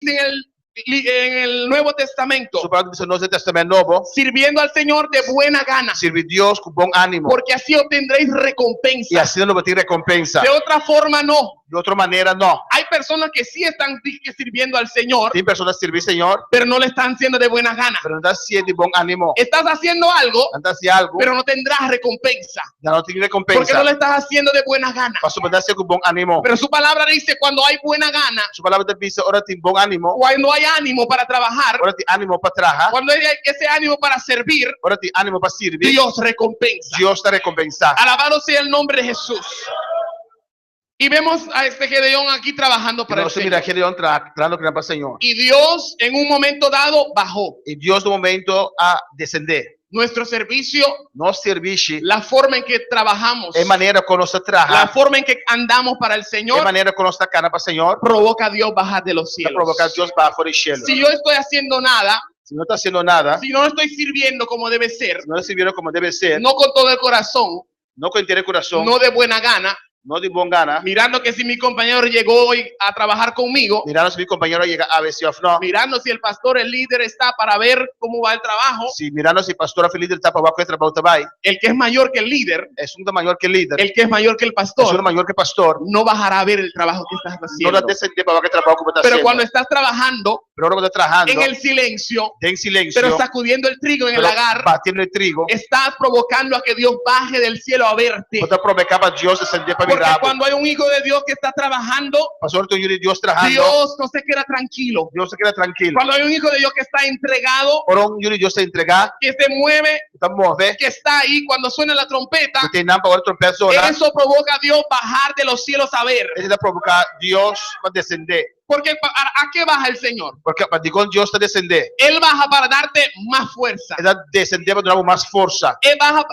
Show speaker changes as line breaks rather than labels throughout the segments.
en el Nuevo Testamento,
Sua palavra diz no Novo Testamento Novo,
sirviendo al Señor de buena gana,
servir Deus com bom ânimo.
porque así obtendréis
E
recompensa.
assim não vai ter recompensa.
De otra forma, no.
De outra maneira, não.
Hay personas que sí están sirviendo al Señor,
Tem pessoas que servem Senhor,
pero no le están haciendo de buena gana.
mas não dá se de bom ânimo.
Estás haciendo algo,
Não dá se algo,
pero no tendrás recompensa,
não tem
porque
recompensa.
no lo estás haciendo de buena gana.
Mas não dá se com bom ânimo.
Pero su palabra dice, cuando hay buena gana,
Sua palavra diz, ora tem bom ânimo,
cuando hay ánimo para trabajar,
ora tem ânimo para trabalhar,
cuando hay ese ánimo para servir,
ora tem ânimo para servir.
Dios recompensa.
Deus está recompensar.
Alabado sea el nombre de Jesús. Y vemos a este Gedeón aquí trabajando para el
Nós mira
Señor.
Gedeon entrando para o Senhor.
Y Dios en un momento dado bajó.
E Deus no momento a descender.
Nuestro servicio,
Nosso serviço
la forma en que trabajamos,
é maneira como nós
la
trabalhamos,
forma en que andamos para el
é
Señor,
maneira como nós cara para o Senhor,
provoca a Dios bajar de los
para
cielos.
provocar Deus baixo do cielo.
Si yo estoy haciendo nada,
Se não está haciendo nada,
si no estoy sirviendo como debe ser,
se não sirviendo como deve ser,
no con todo el corazón,
não com inteiro coração,
no de buena gana,
não de bom gana,
mirando que si mi compañero llegó hoy a trabajar conmigo,
mirando se meu companheiro chega a ver se não,
mirando si el pastor, el líder está para ver cómo va el trabajo,
se mirando se pastor feliz está para o trabalho também,
el que es mayor que el líder,
é um maior que líder,
el que es mayor que el
é
pastor,
maior que pastor,
no bajará a ver el trabajo que estás
não dá
haciendo.
descender para o trabalho como está
Pero
haciendo.
cuando estás trabajando
Pero ahora está trabajando
en el silencio,
en silencio,
pero sacudiendo el trigo en el
pero
lagar,
batiendo el trigo,
estás provocando a que Dios baje del cielo a verte.
para provocar para Dios descender para
Porque
mirar.
cuando hay un hijo de Dios que está trabajando,
Pastor, tú y Dios trabajando,
Dios no se queda tranquilo.
Dios se queda tranquilo.
Cuando hay un hijo de Dios que está entregado,
Ahora un y Dios se entrega,
que se mueve,
está mover,
que está ahí cuando suena la trompeta,
que tem para outra persona,
eso provoca a Dios bajar de los cielos a ver.
ele vai provocar Dios para descender.
Porque ¿a qué baja el Señor?
Porque para dizer Dios está descender,
Él baja para darte más fuerza.
ele vai descender para dar mais força,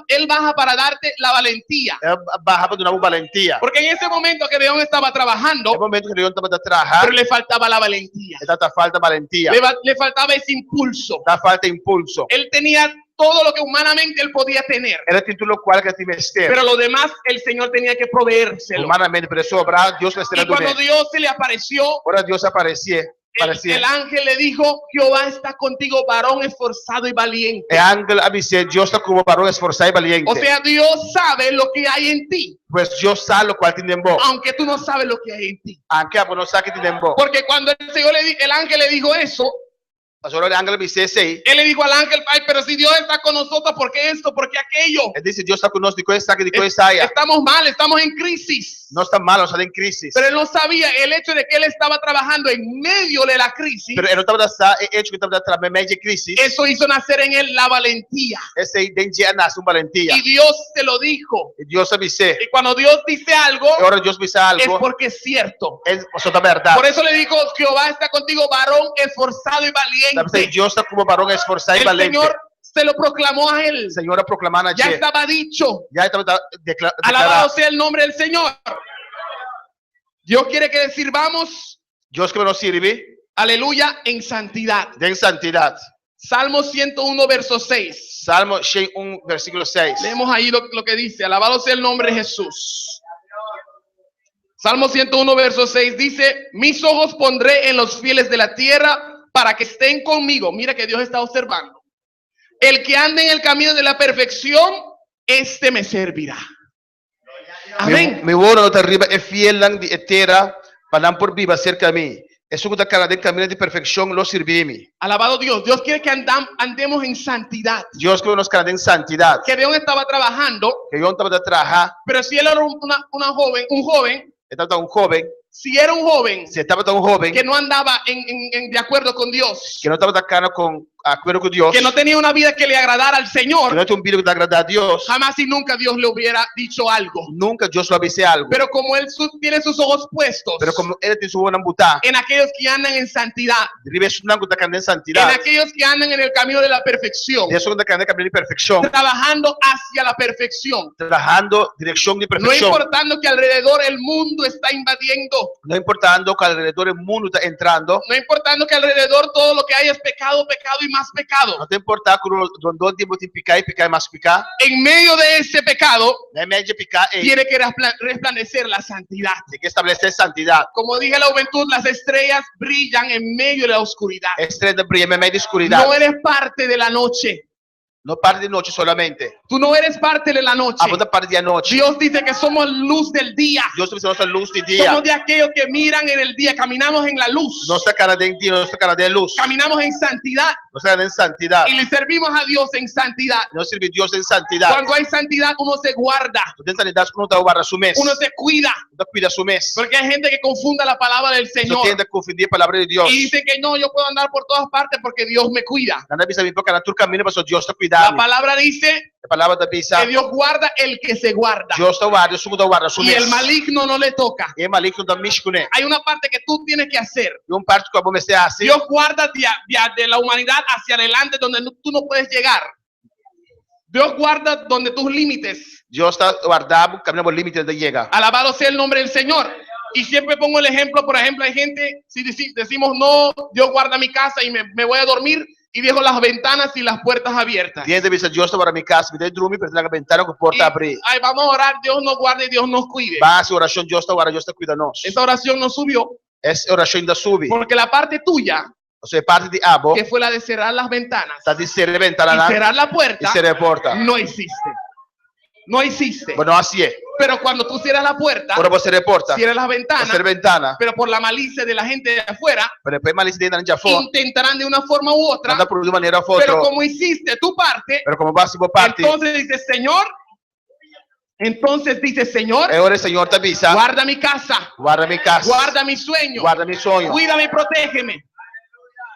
Él baja para darte la valentía.
ele baja para dar valentia.
Porque en ese momento que Gedeón estaba trabajando,
No momento que Deus estava a trabalhar,
pero le faltaba la valentía.
ele tá falta valentia,
Le faltaba ese impulso.
tá falta impulso.
Él tenía todo lo que humanamente él podía tener,
Era título qual que tive ter.
pero lo demás el Señor tenía que proveérselo.
Humanamente, pero sobrar, Dios vai
Y
ser
cuando Dios se le apareció,
Ahora Dios apareció.
el ángel le dijo: Jehová está contigo, varón esforzado y valiente.
El ángel avisó, Dios está como varón esforzado y valiente.
O sea, Dios sabe lo que hay en ti,
Pues Dios sabe lo cual tiene en vos.
aunque tú no sabes lo que hay en ti.
Aunque vos no sabes que tiene en vos.
Porque cuando el ángel le dijo eso,
Pastor, el ángel avisó sí.
él le dijo al ángel: ay, pero si Dios está con nosotros, ¿por qué esto? ¿Por qué aquello?
Él dice, Dios está con nosotros, dijo esta, que dijo esta.
Estamos mal, estamos en crisis.
No está mal, no está en crisis.
Pero él no sabía el hecho de que él estaba trabajando en medio de la crisis.
Pero él no estaba hecho que estaba trabajando en medio de crisis.
Eso hizo nacer en él la valentía.
Ese de nace un valentía.
Y Dios te lo dijo.
Y Dios avisó.
Y cuando Dios dice algo,
Y ahora Dios dice algo.
es porque es cierto.
Es verdad.
Por eso le dijo: Jehová está contigo, varón esforzado y valiente.
Dios está como varón esforzado y
El
valiente.
Señor se lo proclamó a él.
El Señor proclamó
Ya estaba dicho.
Ya estaba declarado.
Alabado sea el nombre del Señor. Dios quiere que sirvamos,
Dios que nos sirve,
aleluya, en santidad.
en santidad.
Salmo 101, verso 6.
Salmo 101, versículo 6.
Leemos ahí lo que dice: alabado sea el nombre de Jesús. Salmo 101, verso 6 dice: mis ojos pondré en los fieles de la tierra para que estén conmigo. Mira que Dios está observando. El que ande en el camino de la perfección, este me servirá. Amén.
Mi buono te arriba è fiel di terra, para por viva cerca de mí. Eso que está en camino de perfección lo sirve.
Alabado Dios. Dios quiere que andemos en santidad.
Dios que nos queda en santidad.
Que Dios estaba trabajando,
Que yo estaba de trabajar.
pero si él era un joven,
Estaba un joven.
si era un joven
Si estaba tan joven.
que no andaba de acuerdo con Dios,
Que no estaba de acuerdo con Dios.
que no tenía una vida que le agradara al
Que
Señor,
no tenía un video que agrada a Dios.
jamás y nunca Dios le hubiera dicho algo.
Nunca Dios lo avisé algo.
Pero como él tiene sus ojos puestos
Pero como él tiene su buena buta.
en aquellos que andan en santidad,
Debe ser una cosa en
en
santidad.
aquellos que andan en el camino de la perfección,
Y eso que está en el camino de perfección.
trabajando hacia la perfección,
Trabajando dirección de
no
perfección.
importando que alrededor el mundo está invadiendo,
No importando que alrededor el mundo está entrando.
no importando que alrededor todo lo que hay es pecado, pecado y más pecado.
Não tem importar quando doon di mo picar e picar mais picar.
En medio de ese pecado,
Na média picar e
tiene que resplandecer la santidad.
tem que estabelecer santidade.
Como dije a la juventud, las estrellas brillan en medio de la oscuridad.
Estrela brilha em meio da escuridão.
No eres parte de la noche.
Não parte de noite solamente.
Tú no eres parte de la noche.
A outra parte de noite.
Dios dice que somos luz del día.
Deus tem nossa luz de dia.
Somos de aquellos que miran en el día, caminamos en la luz,
Nossa cara de dia, nossa cara de luz.
caminamos en santidad
Nossa cara de santidade.
y le servimos a Dios en santidad.
Nós servimos Deus em santidade.
Cuando hay santidad, uno se guarda,
Tu tem santidade quando não guarda su mês.
uno se cuida,
Não cuida su mês.
porque hay gente que confunda la palabra del
Você
Señor
tende a confundir a palavra de Deus.
y dice que no, yo puedo andar por todas partes porque Dios me cuida.
Nada bisa vir para tu caminho, mas Deus está
La
cuidando.
palabra dice
A palavra da bisa.
que Dios guarda el que se guarda
Deus está guarda, Deus está guarda su
y
mês.
el maligno no le toca.
E maligno da mishkune.
Hay una parte que tú tienes que hacer.
E parte que eu vou mexer assim.
Dios guarda de la humanidad hacia adelante donde tú no puedes llegar. Dios guarda donde tus límites.
Deus está guardado, caminhando no limite de chega.
Alabado sea el nombre del Señor. Y siempre pongo el ejemplo, por ejemplo, hay gente, si decimos no, Dios guarda mi casa y me voy a dormir y dejo las ventanas y las puertas abiertas.
Diante de Deus está para minha casa, me dei dormir, para a ventana com a porta abrir.
Ay, vamos a orar, Dios nos guarde y Dios nos cuide.
Base oração, Deus está guarda, Deus está cuida nós.
Esa oración no subió
Essa oração ainda sube.
porque la parte tuya,
Ou seja, parte de abo,
que fue la de cerrar las ventanas
está de ser
y
ventana
cerrar la
e
puerta,
ser a porta.
no existe. No existe.
Mas não assim é.
Pero cuando tú cierras la puerta,
Quando você reporta,
cierras las
você
ventanas,
ventana,
pero por la malicia de la gente de afuera,
para depois malice dentro de fora,
intentarán de una forma u otra,
nada por de maneira ou
pero
outra.
como hiciste tu parte,
Pero como base boa parte,
entonces dice, Señor,
é hora Senhor te avisa,
guarda mi casa,
guarda minha casa,
guarda mi sueño,
guarda meu sonho,
cuídame y protégeme.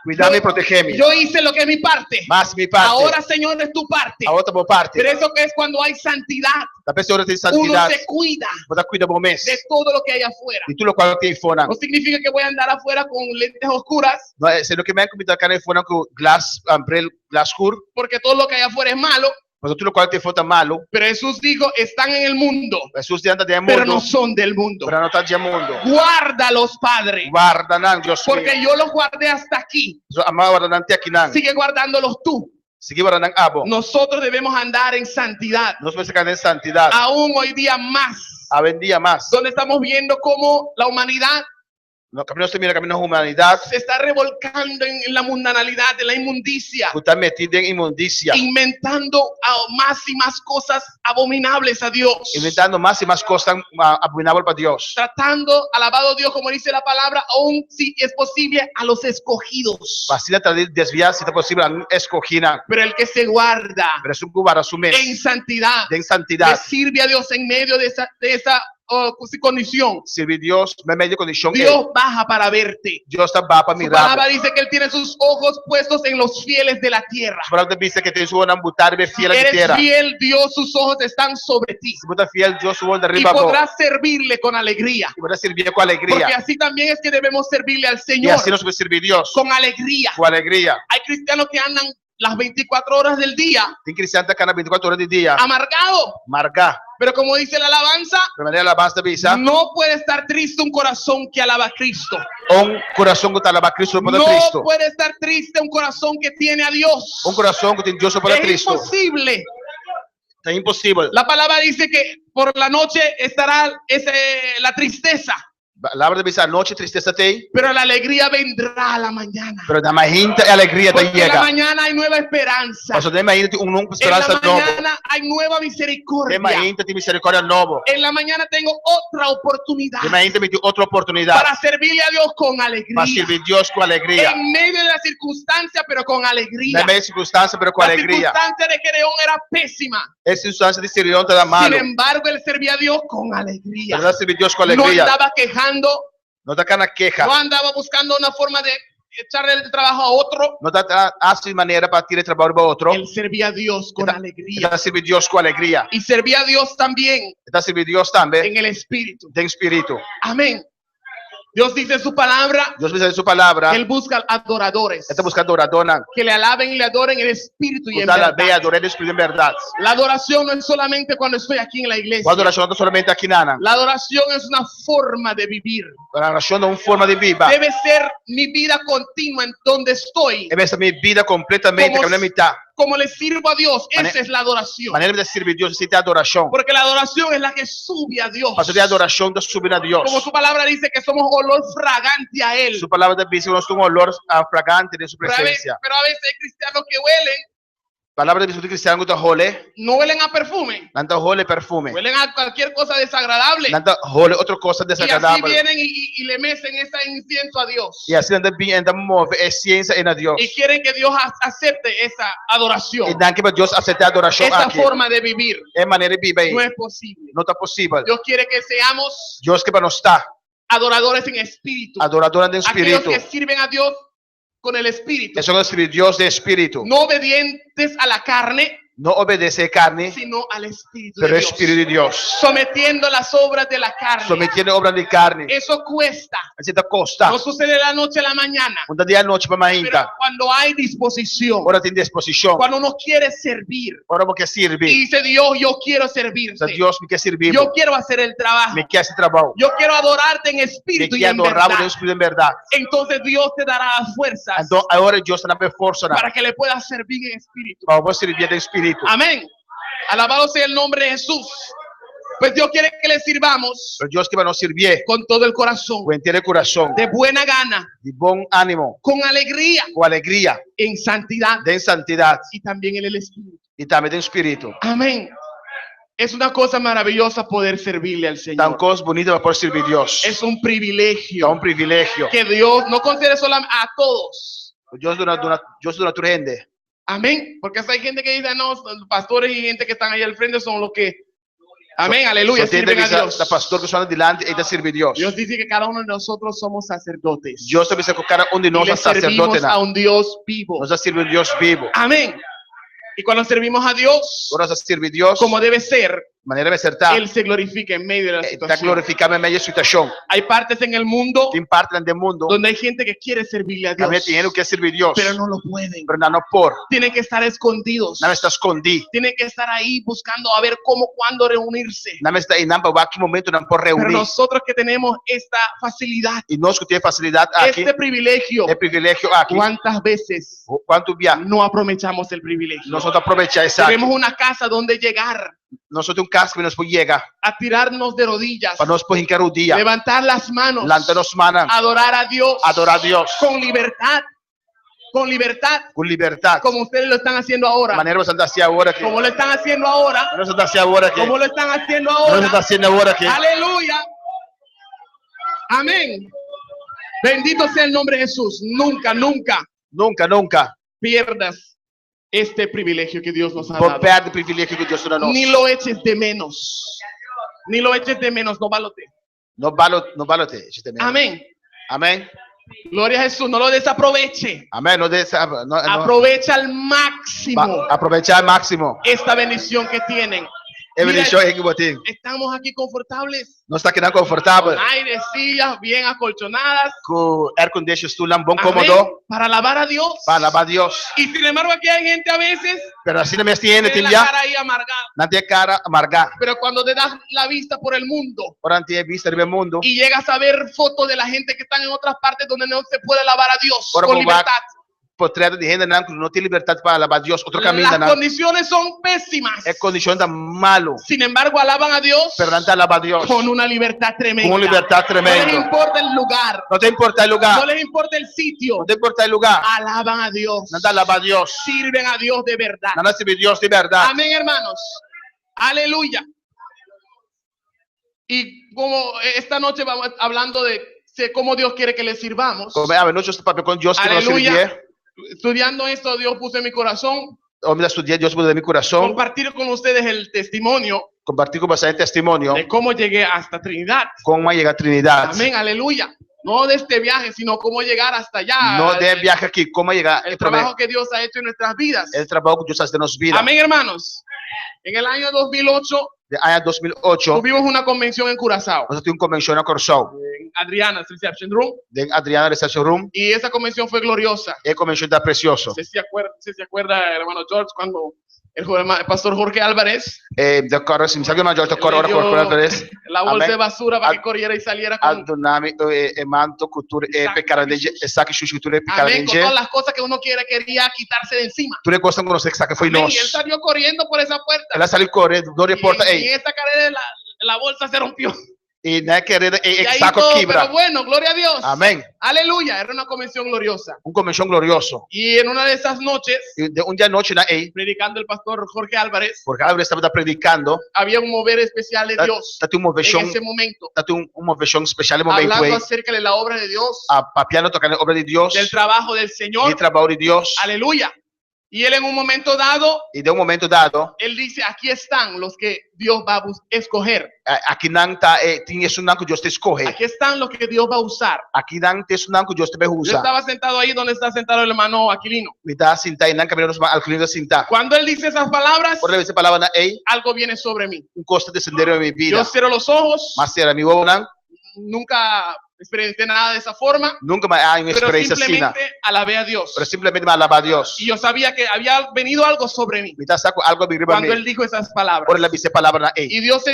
cuida-me e protege-me.
Yo hice lo que es mi parte.
Mas minha parte,
Ahora, Señor, es tu parte.
a outra boa parte,
Pero eso que es cuando hay santidad,
da pessoa tem
uno
santidade,
se cuida
você cuida bom mês,
de todo lo que hay afuera.
e tudo qual tem fora.
No significa que voy a andar afuera con lentes oscuras,
Não é sendo que me comida cara fora com glass, umbrella, glass escuro,
porque todo lo que hay afuera es malo.
mas tudo qual tem fora malo.
Pero Jesús dijo, están en el mundo,
Jesus diante de
pero
mundo,
no son del mundo.
para não estar de mundo.
Guárdalos, Padre,
Guarda não, Deus meu.
porque yo los guardé hasta aquí.
Amar guarda não aqui não.
Sigue guardándolos tú.
Seguir guarda não abo.
Nosotros debemos andar en santidad,
Nós vamos ficar em santidade.
aún hoy día más,
A vendia mais.
donde estamos viendo cómo la humanidad
No caminho se mira caminho humanidade.
se está revolcando en la mundanalidad, en la inmundicia,
Está metido em imundícia.
inventando más y más cosas abominables a Dios,
Inventando mais e mais coisas abomináveis para Deus.
tratando, alabado Dios, como dice la palabra, aún si es posible, a los escogidos.
Facilita desviar, se é possível, a escoginar.
Pero el que se guarda
Pero es un guarda su mes.
en santidad,
En
le
santidade.
sirve a Dios en medio de esa condición.
Servir Deus, na media condição.
Dios baja para verte.
Deus está para
Su
mirar.
palabra dice que Él tiene sus ojos puestos en los fieles de la tierra.
A palavra diz que tem sua ambutar e fiel de
Eres
terra.
fiel, Dios, sus ojos están sobre ti.
Se você fiel, Deus sua de
Y
arriba.
podrás servirle con alegría.
E podrá servir com
Porque
alegria.
así también es que debemos servirle al
E
Señor
assim nós vamos servir Deus
con alegría.
com alegria.
Hay cristianos que andan las 24 horas del día
Tem cristiano que está 24 horas de dia.
amargados.
Marcar.
Pero como dice la alabanza,
De maneira alabança visa.
no puede estar triste un corazón que alaba a Cristo.
Coração que está alabando Cristo para
No
Cristo.
puede estar triste un corazón que tiene a Dios.
Coração que tem Deus para
Es
Cristo.
imposible.
É impossível.
La palabra dice que por la noche estará la tristeza,
A palavra diz a noite tristeza tem,
pero la alegría vendrá a la mañana.
pero da manhã a alegria te
Porque en la
chega.
mañana hay nueva esperanza.
Mas da manhã tem nova
En la
esperança nova.
mañana hay nueva
De
misericordia.
manhã tem misericórdia nova.
En la mañana tengo otra oportunidad
De manhã tem outra oportunidade
para servirle a Dios con
para
alegría.
servir Deus com alegria.
En medio de la circunstancia, pero con alegría.
Na mesma circunstância, pero com
La
alegria.
circunstancia de Gedeón era pésima.
Essa circunstância de Sirião está
Sin
malo.
embargo, él servía a Dios con alegría.
Verdade, servir Deus com
No
alegria.
andaba quejando,
Não está na queja.
no andaba buscando una forma de echarle el trabajo a otro.
Não está assim maneira para tirar trabalho para outro.
Él servía a Dios con alegría.
Está servir Deus com alegria.
Y servía a Dios también
Está servir Deus também
en el Espíritu.
tem espírito.
Amén. Dios dice en su palabra,
Dios dice en su palabra,
Él busca adoradores
está buscando adoradores.
que le alaben y le adoren en espíritu y en
Usted la ve,
verdad.
adorar en espíritu en verdad.
La adoración no es solamente cuando estoy aquí en la
La
iglesia.
adoración no solamente aquí nada.
La adoración es una forma de vivir.
La adoración es una forma de vida.
Debe ser mi vida continua en donde estoy.
Debe ser mi vida completamente,
Como-
que no es mitad.
Como le sirvo a Dios,
Mane-
esa es la adoración.
Manera de servir Dios necesita adoración.
Porque la adoración es la que sube a Dios.
Para de adoración de subir a Dios.
Como su palabra dice que somos olor fragante a Él.
Su palabra dice que no es un olor fragante de su
Pero a veces
presencia.
hay cristianos que huelen,
Palabra de Dios cristiano que hole,
no huelen a perfume,
nanta hole perfume.
huelen a cualquier cosa desagradable.
Nanta hole otra cosa
Y así
desagradable.
vienen y le mecen ese incienso a Dios.
Y así anda bien, anda move ciencia en a Dios.
Y quieren que Dios acepte esa adoración,
Y dan que Dios acepte adoración
esa
aquí.
forma de vivir.
Es manera de vivir.
No es posible.
No está posible.
Dios quiere que seamos
Dios que para no está
adoradores en espíritu.
adoradora de
Aquellos
espíritu.
que sirven a Dios con el espíritu.
Eso es Dios de espíritu.
No obedientes a la carne,
No obedece carne,
sino al espíritu
pero
de
es
Dios.
espíritu de Dios.
Sometiendo las obras de la carne.
Sometiendo obras de carne.
Eso cuesta.
Así te costa.
No sucede de la noche a la mañana.
Un día noche para
Pero
mañana.
cuando hay disposición,
Ahora tiene disposición.
cuando uno quiere servir
Ahora porque sirve.
y dice Dios, yo quiero
O
servirte.
sea, Dios me quiere servir.
Yo quiero hacer el trabajo.
Me quiere hacer trabajo.
Yo quiero adorarte en
Me
espíritu y
quiere
en
adorar
verdad.
en espíritu en verdad.
Entonces Dios te dará fuerzas
Entonces ahora Dios te da fuerza
para que le puedas servir en espíritu.
para vos servir de espíritu.
Amén. Alabado sea el nombre de Jesús. Pues Dios quiere que le sirvamos
Pero Dios que va a nos servir
con todo el corazón,
con entero corazón,
de buena gana,
de buen ánimo,
con alegría,
con alegría,
en santidad
de santidad
y también en el espíritu.
y también de espíritu.
Amén. Es una cosa maravillosa poder servirle al
Tan
Señor.
cosas bonitas para poder servir a Dios.
Es un
Es
privilegio
un privilegio.
que Dios no concede solamente a todos.
Dios de una gente.
Amén. Porque hay gente que dice, no, pastores y gente que están ahí al frente son los que, amén, aleluya, sirven a Dios.
La pastor que son delante y te sirve Dios.
Dios dice que cada uno de nosotros somos sacerdotes.
Dios también se cada uno de
Y le
nosotros
servimos
sacerdote.
a un Dios vivo.
Nos sirve un Dios vivo.
Amén. Y cuando servimos a Dios,
Ahora se sirve Dios
como debe ser,
manera de acertar.
Él se glorifica en medio de la
Está
situación.
glorificado en medio de situación.
Hay partes en el mundo
Tiene parte del mundo.
donde hay gente que quiere servirle a
También
Dios,
tiene que servir Dios.
pero no lo pueden.
Pero no por.
Tienen que estar escondidos.
Nada está escondido.
Tienen que estar ahí buscando a ver cómo, cuándo reunirse.
Nada está en nada aquí momento no por
Pero
reunir.
nosotros que tenemos esta facilidad,
Y nos que tiene facilidad aquí.
este privilegio,
El privilegio aquí.
¿cuántas veces
¿Cuánto viajes?
no aprovechamos el privilegio?
Nosotros aprovechamos esa.
Tenemos una casa donde llegar,
Nosotros un casco que nos puede llegar.
a tirarnos de rodillas,
Para nos puede hincar un día.
levantar las manos,
Lantanos manan.
adorar a Dios,
Adorar a Dios.
con libertad,
Con libertad.
como ustedes lo están haciendo ahora,
Manera nos anda hacia ahora que.
como lo están haciendo ahora,
Nos anda hacia ahora que.
como lo están haciendo
Nos anda
ahora.
haciendo ahora que.
Aleluya. Amén. Bendito sea el nombre de Jesús. Nunca, nunca
Nunca.
pierdas este privilegio que Dios nos ha
Por
dado.
perder el privilegio que Dios nos da.
Ni lo eches de menos. Ni lo eches de menos, no valote.
No balote.
Amén.
Amén.
Gloria a Jesús, no lo desaproveche.
Amén. No no.
Aprovecha al máximo
Aprovechar al máximo.
esta bendición que tienen.
El
Mira,
bendición es que botín.
estamos aquí confortables,
No está quedando confortable.
con aire, sillas bien acolchonadas.
Con air condition, tú un buen
Amén.
cómodo.
Para alabar a Dios.
Para alabar a Dios.
Y sin embargo aquí hay gente a veces
Pero así no me tiene,
que tiene la
ya.
cara ahí amargada.
No tiene cara amarga.
Pero cuando te das la vista por el mundo
Ahora tiene vista del mundo.
y llegas a ver fotos de la gente que están en otras partes donde no se puede alabar a Dios
Ahora
con
como va-
libertad,
Portrait de gente no tiene libertad para alabar a Dios. Otro camino.
las condiciones son pésimas.
Es condición tan malo.
Sin embargo, alaban a Dios
Pero no te alaba a Dios.
con una libertad tremenda.
Con una libertad
No les
tremenda.
importa el lugar,
No te importa el lugar.
no les importa el sitio.
No te importa el lugar.
Alaban a Dios.
No te alaba a Dios.
Sirven a Dios de verdad.
No sirve Dios de verdad.
Amén, hermanos. Aleluya. Y como esta noche vamos hablando de cómo Dios quiere que le sirvamos.
Como a ver, no just papel con Dios que no
Aleluya.
sirve.
Estudiando esto, Dios puso en mi corazón
O me estudié Dios puso de mi corazón.
compartir con ustedes el testimonio
Compartir con bastante testimonio.
de cómo llegué hasta Trinidad.
Cómo llega a Trinidad.
Amén, aleluya. No de este viaje, sino cómo llegar hasta allá.
No de viaje aqui, como llegar.
El trabajo que Dios ha hecho en nuestras vidas.
El trabajo que Dios hace en nuestras vidas.
Amén, hermanos. En el año 2008
De año 2008,
tuvimos una convención en Curazao,
nós tínhamos uma convenção na Corsol,
en Adriana's Reception Room,
de Adriana Reception Room,
y esa convención fue gloriosa.
e a convenção está precioso.
No sé si se acuerda, hermano George, cuando el pastor Jorge Álvarez
De cor, se me sabe major, de cor,
le
ora,
dio
cor, cor,
la bolsa
Amén.
de basura para que corriera y saliera con,
Adonami, manto, cultura, pecarandeje, saque, cultura,
amén, con
pecarandeje.
todas las cosas que uno quería quitarse de encima.
Tu negócio não consegue sacar, foi
Amén,
nós.
y él salió corriendo por esa puerta.
Ela saiu correndo, não
Y
importa,
en
ei.
esta carrera la bolsa se rompió.
E não é querendo,
Y ahí
saco
todo,
quebra.
pero bueno, gloria a Dios.
Amém.
Aleluya, era una convención gloriosa.
Convenção glorioso.
Y en una de esas noches,
E de dia à noite, na ei,
predicando el pastor Jorge Álvarez,
porque a estava predicando,
había un mover especial de Dios
tá uma
en
versão,
esse momento,
tá uma versão especial no momento
hablando
aí.
acerca de la obra de Dios,
A papiano tocando a obra de Deus,
del trabajo del
e
Señor.
trabalho de Deus.
Aleluya. Y él en un momento dado,
E de momento dado,
él dice, aquí están los que Dios va a escoger.
aqui não tá, tinha isso não que Deus te escolhe.
Aquí están los que Dios va a usar.
Aqui não tem isso não que Deus te vai
Yo
usar.
estaba sentado ahí donde está sentado el hermano Aquilino.
Me dá sentar e não caminhar al cliente sentar.
Cuando él dice esas palabras,
Por essa palavra na ei,
algo viene sobre mí.
costa descender em minha
Yo
vida.
cierro los ojos,
Mas era mi ou não,
nunca experimenté nada de esa forma,
nunca mais há uma
pero
experiência assim.
simplemente alabé a Dios.
Pero simplesmente me alabar a Deus.
Y yo sabía que había venido algo sobre mí
Me dá saco algo a mim.
cuando él dijo esas palabras.
Por ela dice palavra na ei.
Y Dios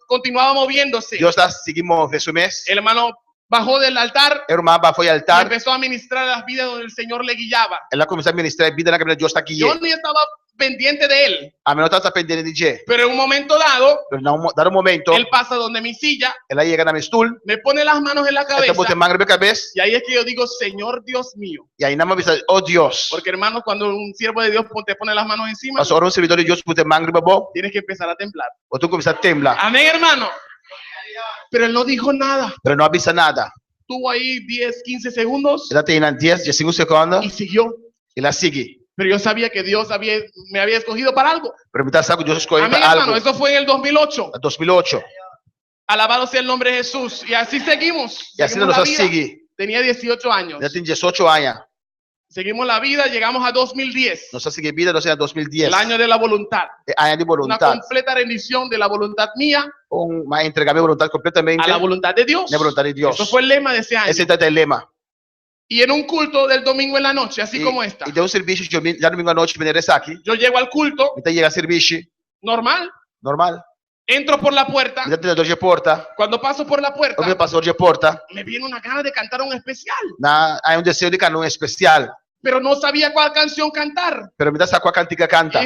continuaba moviéndose.
Deus está seguindo resumés.
El hermano bajó del altar
Irmã foi ao
y
altar.
empezó a ministrar las vidas donde el Señor le guiaba.
Ela começou a ministrar a vida na caminhada de Deus está aqui.
Yo ni estaba pendiente de él,
A mim não está pendendo de G.
pero en un momento dado,
Pero não dar momento,
él pasa donde mi silla,
ela chega na minha stool,
me pone las manos en la
ela
cabeza
bota manga na minha cabeça.
y ahí es que yo digo, Señor Dios mío.
E aí não me avisa, oh Deus.
Porque hermanos, cuando un siervo de Dios te pone las manos encima,
Mas ora um servidor de Deus bota manga na boca,
tienes que empezar a temblar.
ou tu começa a temblar.
Amén, hermano. Pero él no dijo nada.
Pero não avisa nada.
Tuvo ahí 10, 15 segundos
Ela tem 10, 15 segundos,
y siguió.
e ela sigue.
Pero yo sabía que Dios me había escogido para algo.
Pero me dá saco, Deus escolheu
Amén,
para
hermano.
algo.
Eso fue en el 2008.
2008.
Alabado sea el nombre de Jesús. Y así seguimos.
E assim
Seguimos
nós
la vida.
sigue.
Tenía 18 años.
Já tem 18 anos.
Seguimos la vida, llegamos a 2010.
Nós seguimos vida, nós é 2010.
El año de la voluntad.
Ano de
Una
voluntade.
completa rendición de la voluntad mía
Uma entregar minha vontade completamente
a la voluntad de Dios.
na vontade de Deus.
Eso fue el lema de ese año.
Esse é o lema.
Y en un culto del domingo en la noche, así como esta,
E deu um serviço de já domingo à noite, vender esse aqui.
yo llego al culto
Então chega serviço
normal,
normal.
entro por la puerta.
Então tem de porta.
Cuando paso por la puerta,
O meu pastor de porta.
me viene una gana de cantar un especial,
Há desejo de canção especial.
pero no sabía cuál canción cantar.
Pero me dá saco a cantica canta.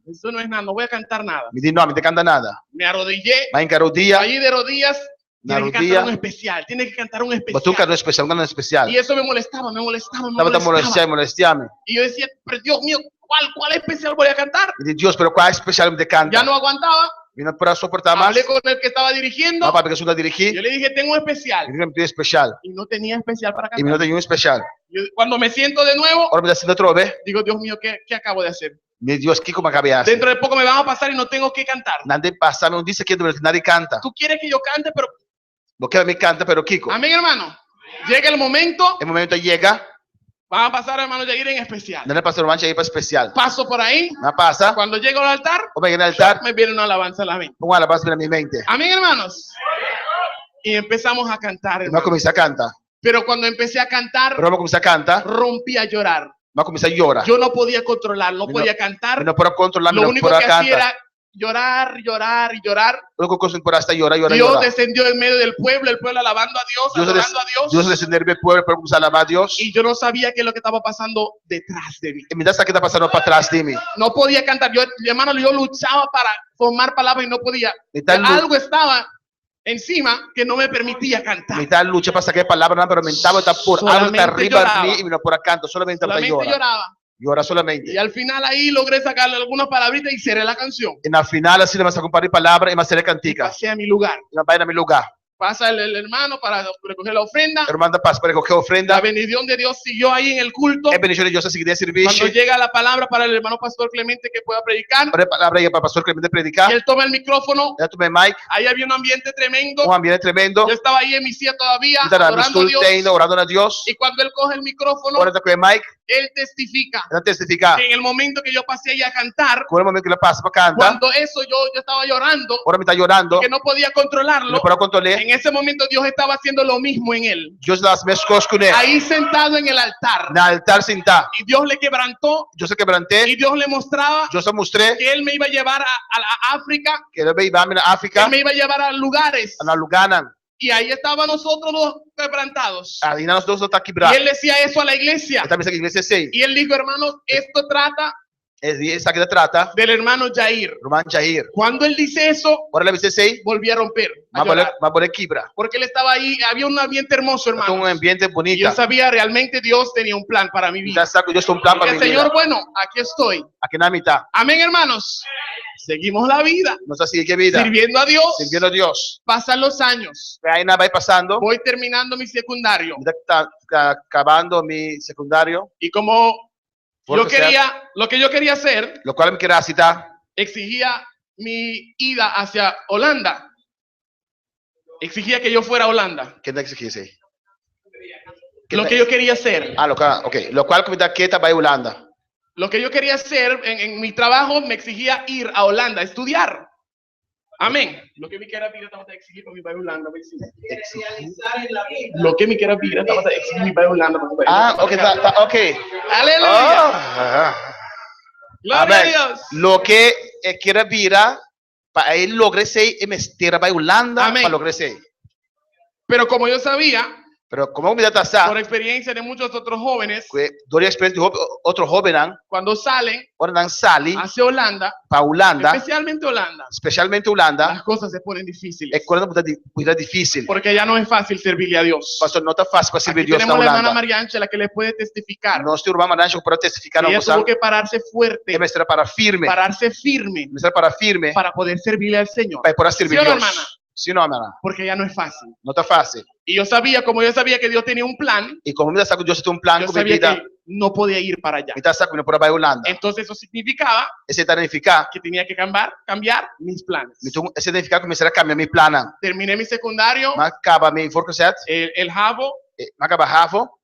Eso no es nada, no voy a cantar nada.
Me diz, não, me canta nada.
Me arrodillé
Mas encarou o dia,
ahí de rodillas.
na
Tienes que cantar
rodilha,
un especial, tienes que cantar un
botou um canto
especial.
especial.
Y eso me molestaba, me molestaba, me
Estava
molestaba.
molestando.
Y yo decía, pero Dios mío, ¿cuál especial voy a cantar?
Me diz, Deus, pero qual especial me canta?
Ya no aguantaba.
E não para suportar mais.
Hablé con el que estaba dirigiendo.
Não, para porque eu não dirigir.
Yo le dije, tengo un especial.
Ele me pediu especial.
Y no tenía especial para
E não
cantar.
tenho um especial.
Cuando me siento de nuevo,
Ora me dá sendo outra vez.
digo, Dios mío, ¿qué acabo de hacer?
Meu Deus, que como acabei assim?
Dentro de poco me van a pasar y no tengo que cantar.
Nada de passar, não disse que nadie canta.
Tú quieres que yo cante, pero...
Porque me canta, pero Kiko.
Amén, hermano. Llega el momento,
O momento chega,
van a pasar, hermano Yair, en especial.
não é pastor mancha aí para especial.
Paso por ahí.
Não passa.
Cuando llego al altar,
O me no altar,
me viene una alabanza a la mente.
uma alabança na minha mente.
Amén, hermanos. Y empezamos a cantar,
E vai
hermano.
começar a cantar.
Pero cuando empecé a cantar,
Pero vamos começar a cantar,
rompí a llorar.
vai começar a llorar.
Yo no podía controlar, no
No.
podía cantar.
Não pode controlar,
Lo
não
único
pode
que hacía
cantar.
era llorar, llorar y llorar.
A única coisa que pode estar llorar, llorar,
Dios
llorar.
descendió en medio del pueblo, el pueblo alabando a Dios, adorando a
Deus
Dios.
descender meu povo para começar a alabar a Deus.
Y yo no sabía qué es lo que estaba pasando detrás de mí.
E me dá essa que está passando para trás de mim.
No podía cantar. Yo, hermano, yo luchaba para formar palabras y no podía.
Me está
Algo estaba encima que no me permitía cantar.
me está lucha para sacar palavras, não, pero mentava está por algo
Solamente
está arriba
lloraba.
de mim e não por canto, solamente para
Solamente
llorar.
lloraba.
Llora solamente.
Y al final ahí logré sacarle algunas palabritas y cerré la canción.
E na final assim, nós vamos comparar palavras e mais será cantica.
Pasé a mi lugar.
E não vai na meu lugar.
Pasa el hermano para recoger la ofrenda.
Hermano passa para recoger a
La
ofrenda.
bendición de Dios siguió ahí en el culto.
É bendição de Deus a seguir a
Cuando
serviço.
llega la palabra para el hermano pastor Clemente que pueda predicar,
Para a palavra aí para o pastor Clemente
y
predicar.
él toma el micrófono,
Eu tomei mic,
ahí había un ambiente tremendo.
ambiente tremendo.
Yo estaba ahí en mi silla todavía,
Então,
adorando a Dios.
ainda orando a Deus.
Y cuando él coge el micrófono,
Ora com o mic,
él testifica
ela testificar.
que en el momento que yo pasé ahí a cantar,
Quando o momento que ela passa para cantar,
cuando eso yo estaba llorando,
ora me está llorando,
que no podía controlarlo,
não pode controlar.
en ese momento Dios estaba haciendo lo mismo en él.
Deus dá as minhas coisas com ele.
Ahí sentado en el altar.
Na altar sentar.
Y Dios le quebrantó
Deus se quebrantei.
y Dios le mostraba
Deus se mostrei
que él me iba a llevar a África,
que ele veio na
que
África,
él me iba a llevar a lugares.
na Lugana.
Y ahí estaban nosotros dos quebrantados.
Aí nós dois não tá
Y
quebrado.
él decía eso a la iglesia.
Também essa igreja sei.
Y él dijo, hermanos, esto trata
Essa aqui trata
del hermano Jair.
Roman Jair.
Cuando él dice eso,
Ora ele sei,
volví a romper, a llorar.
mas pode quebrar.
Porque él estaba ahí, había un ambiente hermoso,
Então
hermano.
ambiente
Y
bonito.
yo sabía realmente Dios tenía un plan para mi vida.
Já sabe que Deus tem plano
Y
para
que,
mim.
Señor, bueno, aquí estoy.
Aqui na mitad.
Amén, hermanos. Seguimos la vida,
Nós assim que vida.
sirviendo a Dios.
Sirviendo a Deus.
Pasan los años.
Aí na vai passando.
Voy terminando mi secundario.
Está acabando mi secundario.
Y como yo
Porque
quería, lo que yo quería hacer,
Lo cual me queria citar.
exigía mi ida hacia Holanda. Exigía que yo fuera a Holanda.
Quem é que se quis aí?
Lo que yo quería hacer.
Ah, lo cual me dá quieta vai Holanda.
Lo que yo quería hacer en mi trabajo me exigía ir a Holanda a estudiar. Amén. Lo que me quiera pedir estamos a exigir para mi país Holanda. Lo que me quiera pedir estamos a exigir mi país Holanda.
Ah, ok.
Aleluya.
Oh.
Gloria a
Amén.
Dios.
Lo que quiera vira para ele lograr ser e mestera vai Holanda
Amén.
para lograr ser.
Pero como yo sabía,
Pero como me dá
por
taça,
experiencia de muchos otros jóvenes,
dou experiência de outro jovem,
cuando salen
ora não sali
hacia Holanda,
para Holanda,
especialmente Holanda,
especialmente Holanda,
las cosas se ponen difíciles.
é quando muito difícil.
Porque ya no es fácil servirle a Dios.
Pastor, não tá fácil para servir
Aquí
Deus na
tenemos a la hermana
Holanda.
María Ángela que le puede testificar.
Nós temos irmã Maranjo para testificar
Ella
não
tuvo que pararse fuerte,
é mestera para firme,
mestrar para firme
para
poder servirle al Señor.
para poder servir
¿Sí o no,
Deus.
hermana?
Sim, não, hermana.
Porque ya no es fácil.
Não tá fácil.
Y yo sabía, como yo sabía que Dios tenía un plan,
E como me dá saco, Deus tem plano
yo
com minha
sabía
vida.
que no podía ir para allá.
Me dá saco, não pode para Holanda.
Entonces eso significaba
Esse significa,
que tenía que cambiar mis planes.
então, esse significa que começar a cambiar meu plano.
Terminé mi secundario,
Mas acaba meu forcoset,
el Javo,
mas acaba Ravo,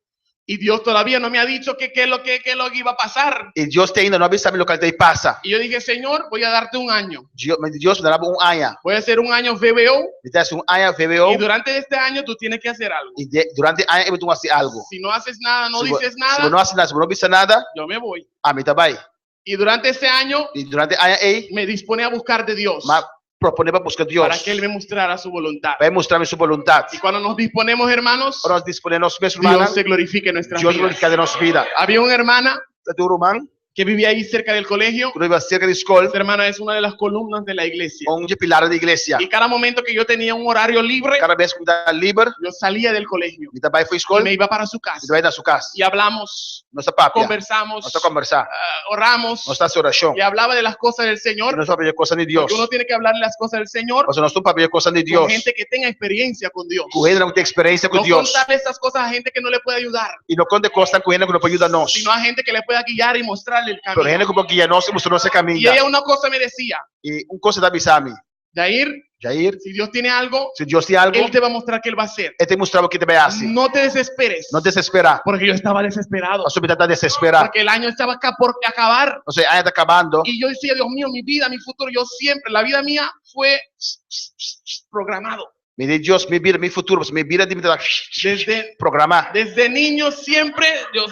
y Dios todavía no me ha dicho qué es lo que iba a pasar.
e Deus tem ainda não sabe o que ele passa.
Y yo dije, Señor, voy a darte un año.
Deus me dará ano.
Voy a hacer un año VBO
Me dá ano VBO,
y durante este año tú tienes que hacer algo.
e durante ano eu vou fazer algo.
Si no haces nada, no
Se
dices
Se
nada,
não assinar, se não visse nada,
yo me voy.
a mim também.
Y durante este año
E durante ano aí,
me dispone a buscar de Dios
mas propõe para buscar Deus.
para que Él me mostrara su voluntad.
Vai mostrar sua vontade.
Y cuando nos disponemos, hermanos,
Para nós disponer nossos
Dios
hermanos,
se glorifique en nuestras
Deus
vidas.
glorifica de nossa vida.
Había una hermana
Do Romano,
que vivía ahí cerca del colegio.
quando eu ia cerca da escola,
Esta hermana es una de las columnas de la iglesia.
onde pilar da igreja.
Y cada momento que yo tenía un horario libre,
Cada vez que me dá livre,
yo salía del colegio
me também foi
y
escola,
me
me
iba para su casa.
vai na sua casa.
Y hablamos,
Nossa papia,
conversamos,
nossa conversar,
oramos
nossa oração.
y hablaba de las cosas del Señor.
Nós vamos ver coisa de Deus.
Porque uno tiene que hablarle las cosas del Señor
Nós não estamos para ver coisa de
con
Deus.
gente que tenga experiencia con Dios.
Com ele não tem experiência com
No
Deus.
contarle estas cosas a gente que no le puede ayudar,
E não conta coisa com ele que não pode ajudar nós.
sino a gente que le pueda guiar y mostrarle el
Pero gente
camino.
como guia nós e mostrou nosso
Y
caminho.
ella una cosa me decía,
E coisa da Bisami.
Jair,
Jair,
si Dios tiene algo,
se Deus tem algo,
Él te va a mostrar qué Él va a hacer.
ele te mostrava o que deve fazer.
No te desesperes,
Não desesperar.
porque yo estaba desesperado,
A sua vida está desesperar.
porque el año estaba acá por acabar.
Ou seja, está acabando.
Y yo decía, Dios mío, mi vida, mi futuro, yo siempre, la vida mía fue programado.
Me diz Deus, minha vida, meu futuro, minha vida de me programar.
Desde niño siempre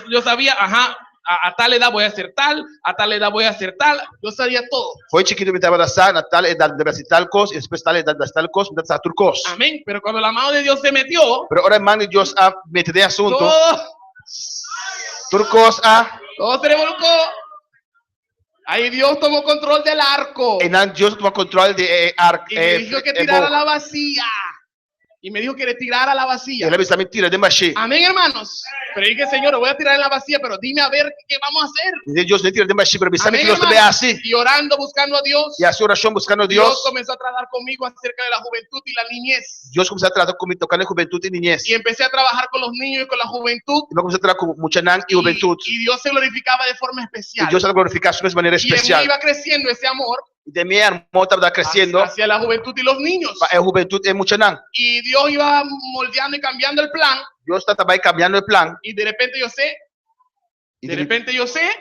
yo sabía, ajá, a tal edad voy a hacer tal, a tal edad voy a hacer tal, yo sabía todo.
Foi chiquito me estava dançar, na tal idade deve ser tal coisa, e depois tal idade tal coisa, me deve tal coisa.
Amén. Pero cuando la mano de Dios se metió,
Pero ahora mano de Deus a meter de assunto,
todo, todo se revolcó. Ahí Dios tomó control del arco
e não Deus toma controle de arco.
y me dijo que tirara la vacía. Y me dijo que le tirara la vacía.
Ela me está mentira de machê.
Amén, hermanos. Pero dije, Señor, lo voy a tirar en la vacía, pero dime a ver qué vamos a hacer.
Deus nem tira de machê, pero me sabe
Amén,
que Deus também é
hermanos.
assim.
Y orando, buscando a Dios.
E a sua oração buscando a
Dios
Deus.
comenzó a tratar conmigo acerca de la juventud y la niñez.
Deus começou a tratar comigo, tocando em juventude e niñez.
Y empecé a trabajar con los niños y con la juventud.
E nós começamos a tratar com Muchanan e juventude.
Y Dios se glorificaba de forma
E
especial.
Deus era glorificado de maneira
Y en
especial.
mí iba creciendo ese amor
E de minha irmã estava crescendo.
hacia la juventud y los niños.
É juventude e Muchanan.
Y Dios iba moldeando y cambiando el plan.
Deus está também caminhando o plano.
Y de repente yo sé,
E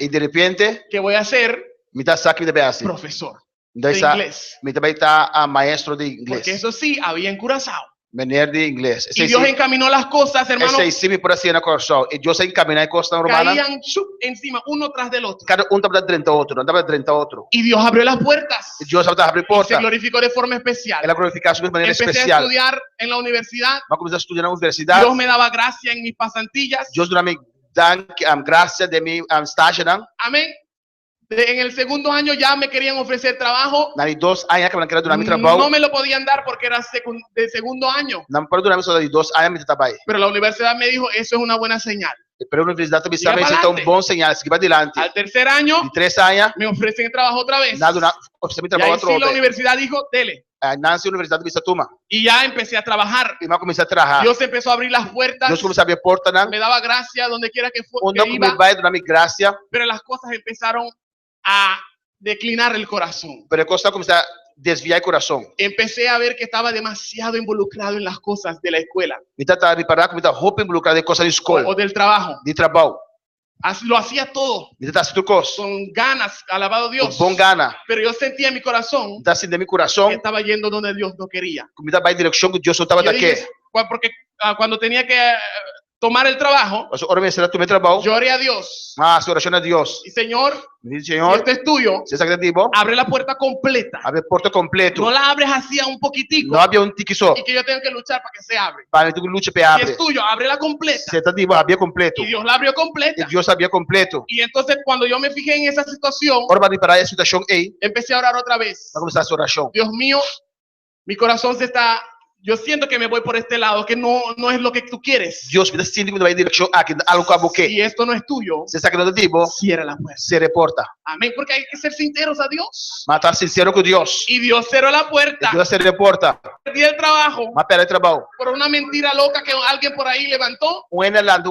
de repente,
que voy a ser
me está sacando de assim.
profesor
Daí
de
está,
inglés.
me também está a maestro de
Porque
inglês.
eso sí, había en Curazao.
Maneira de inglês.
Y Dios encaminó las cosas, hermano.
Esse sim por assim na coração. E Deus encaminhar a costa romana.
Caían chup, encima, uno tras del otro.
Cada estava dentro do outro, andava dentro do outro.
Y Dios abrió las puertas.
E Deus estava abrindo
Y se
porta.
glorificó de forma especial.
Ela glorificava de maneira
Empecé a
especial.
estudiar en la universidad.
Vai começar a estudar na universidade.
Dios me daba gracia en mis pasantillas.
Deus me dá graça de mim estágio, não?
Amén. En el segundo año ya me querían ofrecer trabajo.
Na 2 anos que eu quero durar meu trabalho.
No me lo podían dar porque era de segundo año.
Não pode durar só de 2 anos de trabalho.
Pero la universidad me dijo, eso es una buena señal.
Pero a universidade também
Siga
sabe
para
se é um
adelante.
bom sinal, seguir adelante.
Al tercer año
De 3 anos,
me ofrecen trabajo otra vez.
nada, oficina de
Y ahí
trabalho
sí la
outra vez.
universidad dijo, dele.
Nancy Universidade de Tuma.
Y ya empecé a trabajar.
E vai começar a trabalhar.
Dios empezó a abrir las puertas.
Deus começou a abrir a porta, não?
Me daba gracia donde quiera que
Onde
que iba.
me vai durar minha graça,
Pero las cosas empezaron a declinar el corazón.
pero costa começar a desviar o coração.
Empecé a ver que estaba demasiado involucrado en las cosas de la escuela
Me tá reparar como tá roupa involucrada de coisa de
o
escola,
del trabajo.
de trabalho.
Lo hacía todo
Me tá sentindo coisa.
con ganas, alabado Dios.
Com bom gana.
Pero yo sentía en mi corazón
Me tá sentindo meu
que
coração,
estaba yendo donde Dios no quería.
me tá vai em direção que Deus não estava
Yo
daqui.
dije, porque cuando tenía que tomar el trabajo,
Mas ora me será tu meu trabalho.
yo oré a Dios.
Ah, se oração a Deus.
Y Señor,
Me diz,
si
Senhor,
esto es tuyo,
se é sagrativo,
abre la puerta completa.
abre a porta completo.
No la abres así a un poquitico
Não havia tique só.
y que yo tengo que luchar para que se abre.
Para tu luta para
Si
abre.
es tuyo, ábrela completa.
Se tá divo, abria completo.
Y Dios la abrió
E
completa.
Deus sabia completo.
Y entonces cuando yo me fijé en esa situación,
Ora vai reparar a situação aí,
empecé a orar otra vez.
vai começar a sua oração.
Dios mío, mi corazón se está, yo siento que me voy por este lado, que no es lo que tú quieres.
Deus me dá sentindo que vai em direção a que algo acabou que.
Si esto no es tuyo,
Se sabe que não é divo,
cierra la puerta.
se reporta.
Amén, porque hay que ser sinceros a Dios.
Mas tá sincero com Deus.
Y Dios cerró la puerta.
Deus se reporta.
Perdí el trabajo
Mas pera trabalho.
por una mentira loca que alguien por ahí levantó,
Enelando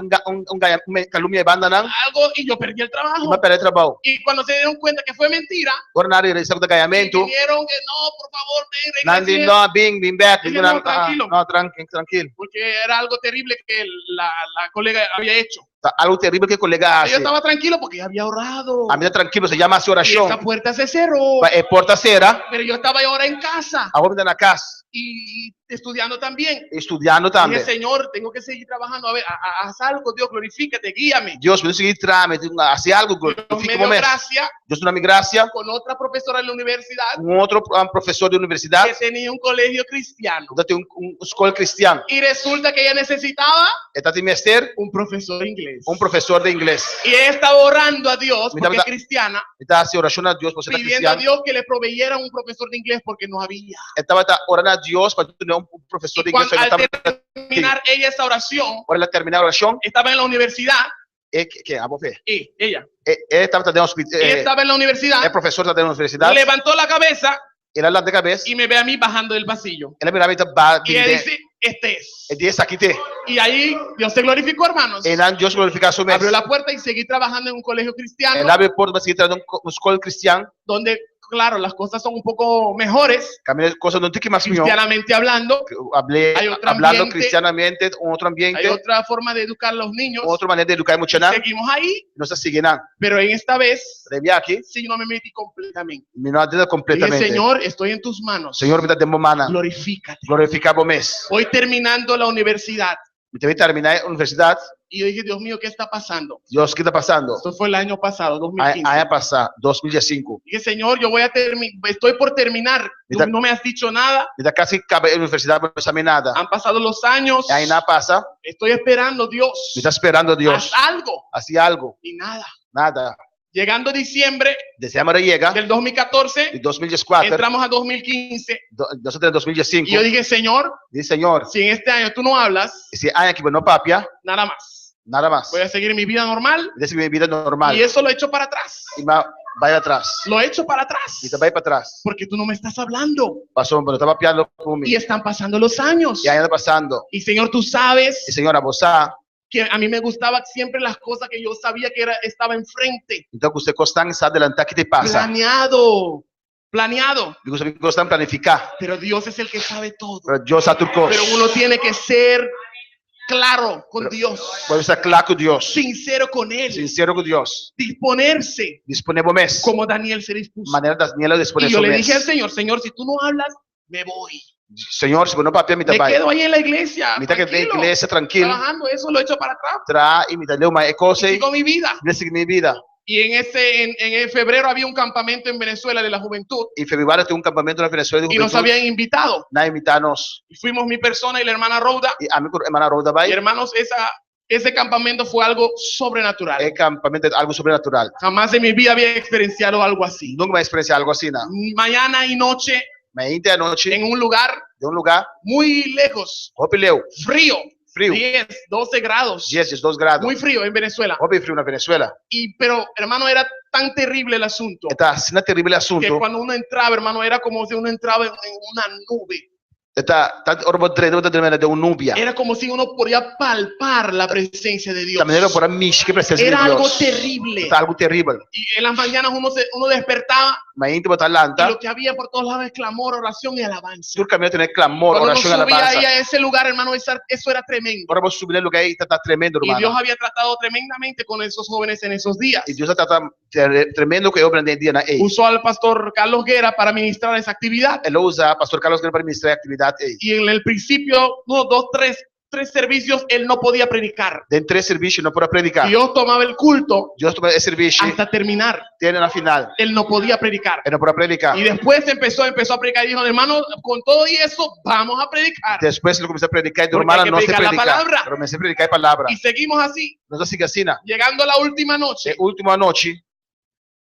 calúnia banda não.
algo, y yo perdí el trabajo.
Mas pera trabalho.
Y cuando se dieron cuenta que fue mentira,
Ora na área de ganhamento.
dijeron que no, por favor, ven,
Nandi
regrese.
no bing back.
Dije, no, tranquilo.
No, tranquilo.
Porque era algo terrible que la colega había hecho.
Algo terrível que o colega
Yo
hace.
estaba tranquilo porque ya había orado.
A mim tranquilo, se chama
Y esa
oração.
puerta se cerró.
É porta cera.
Pero yo estaba ahora en casa
Agora na casa,
y estudiando también.
estudando
Dije,
também.
Señor, tengo que seguir trabajando. A ver, haz algo, Dios, glorifícate, guíame.
Deus me seguir trâmite, fazer algo,
Dios me
fica
dio
momento.
gracia
Deus dá-me graça.
con otra profesora de la universidad
Outro professor de
que
universidade,
tenía un colegio cristiano.
ainda tem escola cristã.
Y resulta que ella necesitaba
Está tem mestre,
un profesor de inglés.
professor de inglês.
Y ella estaba orando a Dios,
Mira,
porque es
mira.
cristiana,
Está se oração a Deus, você está
pidiendo a
cristiano.
Dios que le proveyera un profesor de inglés porque no había.
Estava orando a Deus para ter professor de
Y
inglês.
cuando,
Ele
al
estava
terminar ella esa oración,
para ela terminar a oração.
estaba en la universidad,
Que a você.
ella
Estava dentro do hospital.
estaba en la universidad,
Professor está dentro da universidade.
levantó la cabeza
Ele lá de cabeça.
y me ve a mí bajando del pasillo.
Ela mirava e
Y ella dice, este es.
disse aqui te.
Y ahí Dios se glorificó, hermanos.
E não Deus glorificar seu
Abrió
mestre.
la puerta y seguí trabajando en un colegio cristiano,
Ela abriu a porta para seguir trazendo escola cristã.
donde, claro, las cosas son un poco mejores,
Caminhando coisas não tem que mais melhor.
cristianamente hablando. Hay otro
Hablando
ambiente.
cristianamente, outro
Hay
ambiente,
otra forma de educar a los niños.
outra maneira de educar muito não.
Seguimos ahí,
Não está seguindo.
pero en esta vez
Previa aqui,
sí no me metí completamente.
me não adianta
Dije,
completamente.
Señor, estoy en tus manos.
Senhor, me dá tempo mana.
Glorifícate.
Glorificar o mês.
Voy terminando la universidad.
Me teve terminar a universidade.
Y yo dije, Dios mío, ¿qué está pasando?
Deus, o que está passando?
Esto fue el año pasado, 2015.
Aí passar, 2015.
Dije, Señor, yo voy a estoy por terminar. Tú no me has dicho nada.
Me dá quase acaba a universidade, não sabe nada.
Han pasado los años.
Aí não passa.
Estoy esperando, Dios.
Me está esperando Deus.
Haz algo.
Assim algo.
Y nada.
Nada.
Llegando diciembre
Diciembre llega,
del 2014,
en 2014,
entramos a 2015
nosotros en 2015,
y yo dije, Señor,
dice Señor,
si en este año tú no hablas,
si hay aquí no papia,
nada más.
nada más.
Voy a seguir mi vida normal
Dice mi vida normal.
y eso lo he hecho para atrás.
Y vaya atrás.
Lo he hecho para atrás.
Y te va para atrás.
Porque tú no me estás hablando.
Pasó, pero estaba piando por mí.
Y están pasando los años.
Y ahí anda pasando.
Y Señor, tú sabes
Y Señora, vos sabes
que a mí me gustaba siempre las cosas que yo sabía que estaba enfrente.
Entonces usted constante adelantar que te pasa.
Planeado.
Digo, usted constante planificar.
Pero Dios es el que sabe todo.
Pero Dios sabe todo.
Pero uno tiene que ser claro con Dios.
Puede estar claro con Dios.
Sincero con Él.
Sincero con Dios.
Disponerse.
Disponible mes.
Como Daniel se dispuso.
Manera Daniel dispone.
Y yo le dije al Señor, Señor, si tú no hablas, me voy.
Señor, si no papi, me
quedo ahí en la iglesia.
Me quedo en la iglesia tranquilo.
Trabajando, eso lo he hecho para atrás.
Y me da una cosa.
Y sigo mi vida.
Mi vida.
Y en febrero había un campamento en Venezuela de la juventud.
Y febrero tuvo un campamento en Venezuela de juventud.
Y nos habían invitado.
Nadie invitarnos.
Y fuimos mi persona y la hermana Rhoda.
Y a mi hermana Rhoda va.
Y hermanos, ese campamento fue algo sobrenatural.
El campamento es algo sobrenatural.
Jamás en mi vida había experienciado algo así.
Nunca me he experienciado algo así, ¿no?
Mañana y noche. En un lugar.
De un lugar.
Muy lejos. Frío. 10, 12 grados.
10, 12 grados.
Muy frío en Venezuela.
Muy frío en Venezuela.
Pero, hermano, era tan terrible el asunto.
Está terrible asunto.
Que cuando uno entraba, hermano, era como si uno entraba en una nube. Era como si uno podía palpar la presencia de Dios. Era algo terrible.
Algo terrible.
Y en las mañanas uno despertaba. Y lo que había por todos lados es clamor, oración y alabanza. Cuando uno subía ahí a ese lugar, hermano, eso era tremendo. Y Dios había tratado tremendamente con esos jóvenes en esos días.
Y Dios ha tratado tremendo que obran de día.
Usó al pastor Carlos Guerra para ministrar esa actividad.
Él usa pastor Carlos Guerra para ministrar actividad.
Y en el principio, 3 servicios, él no podía predicar.
En 3 servicios no podía predicar.
Dios tomaba el culto.
Dios tomaba el servicio
hasta terminar.
Tiene la final.
Él no podía predicar.
Él no podía predicar.
Y después empezó a predicar y dijo, hermano, con todo y eso, vamos a predicar.
Después lo comenzó a predicar y hermano, no se predica la palabra. Pero me se predicar palabra.
Y seguimos así.
Nosotros sigue así, ¿no?
Llegando a la última noche.
Última noche.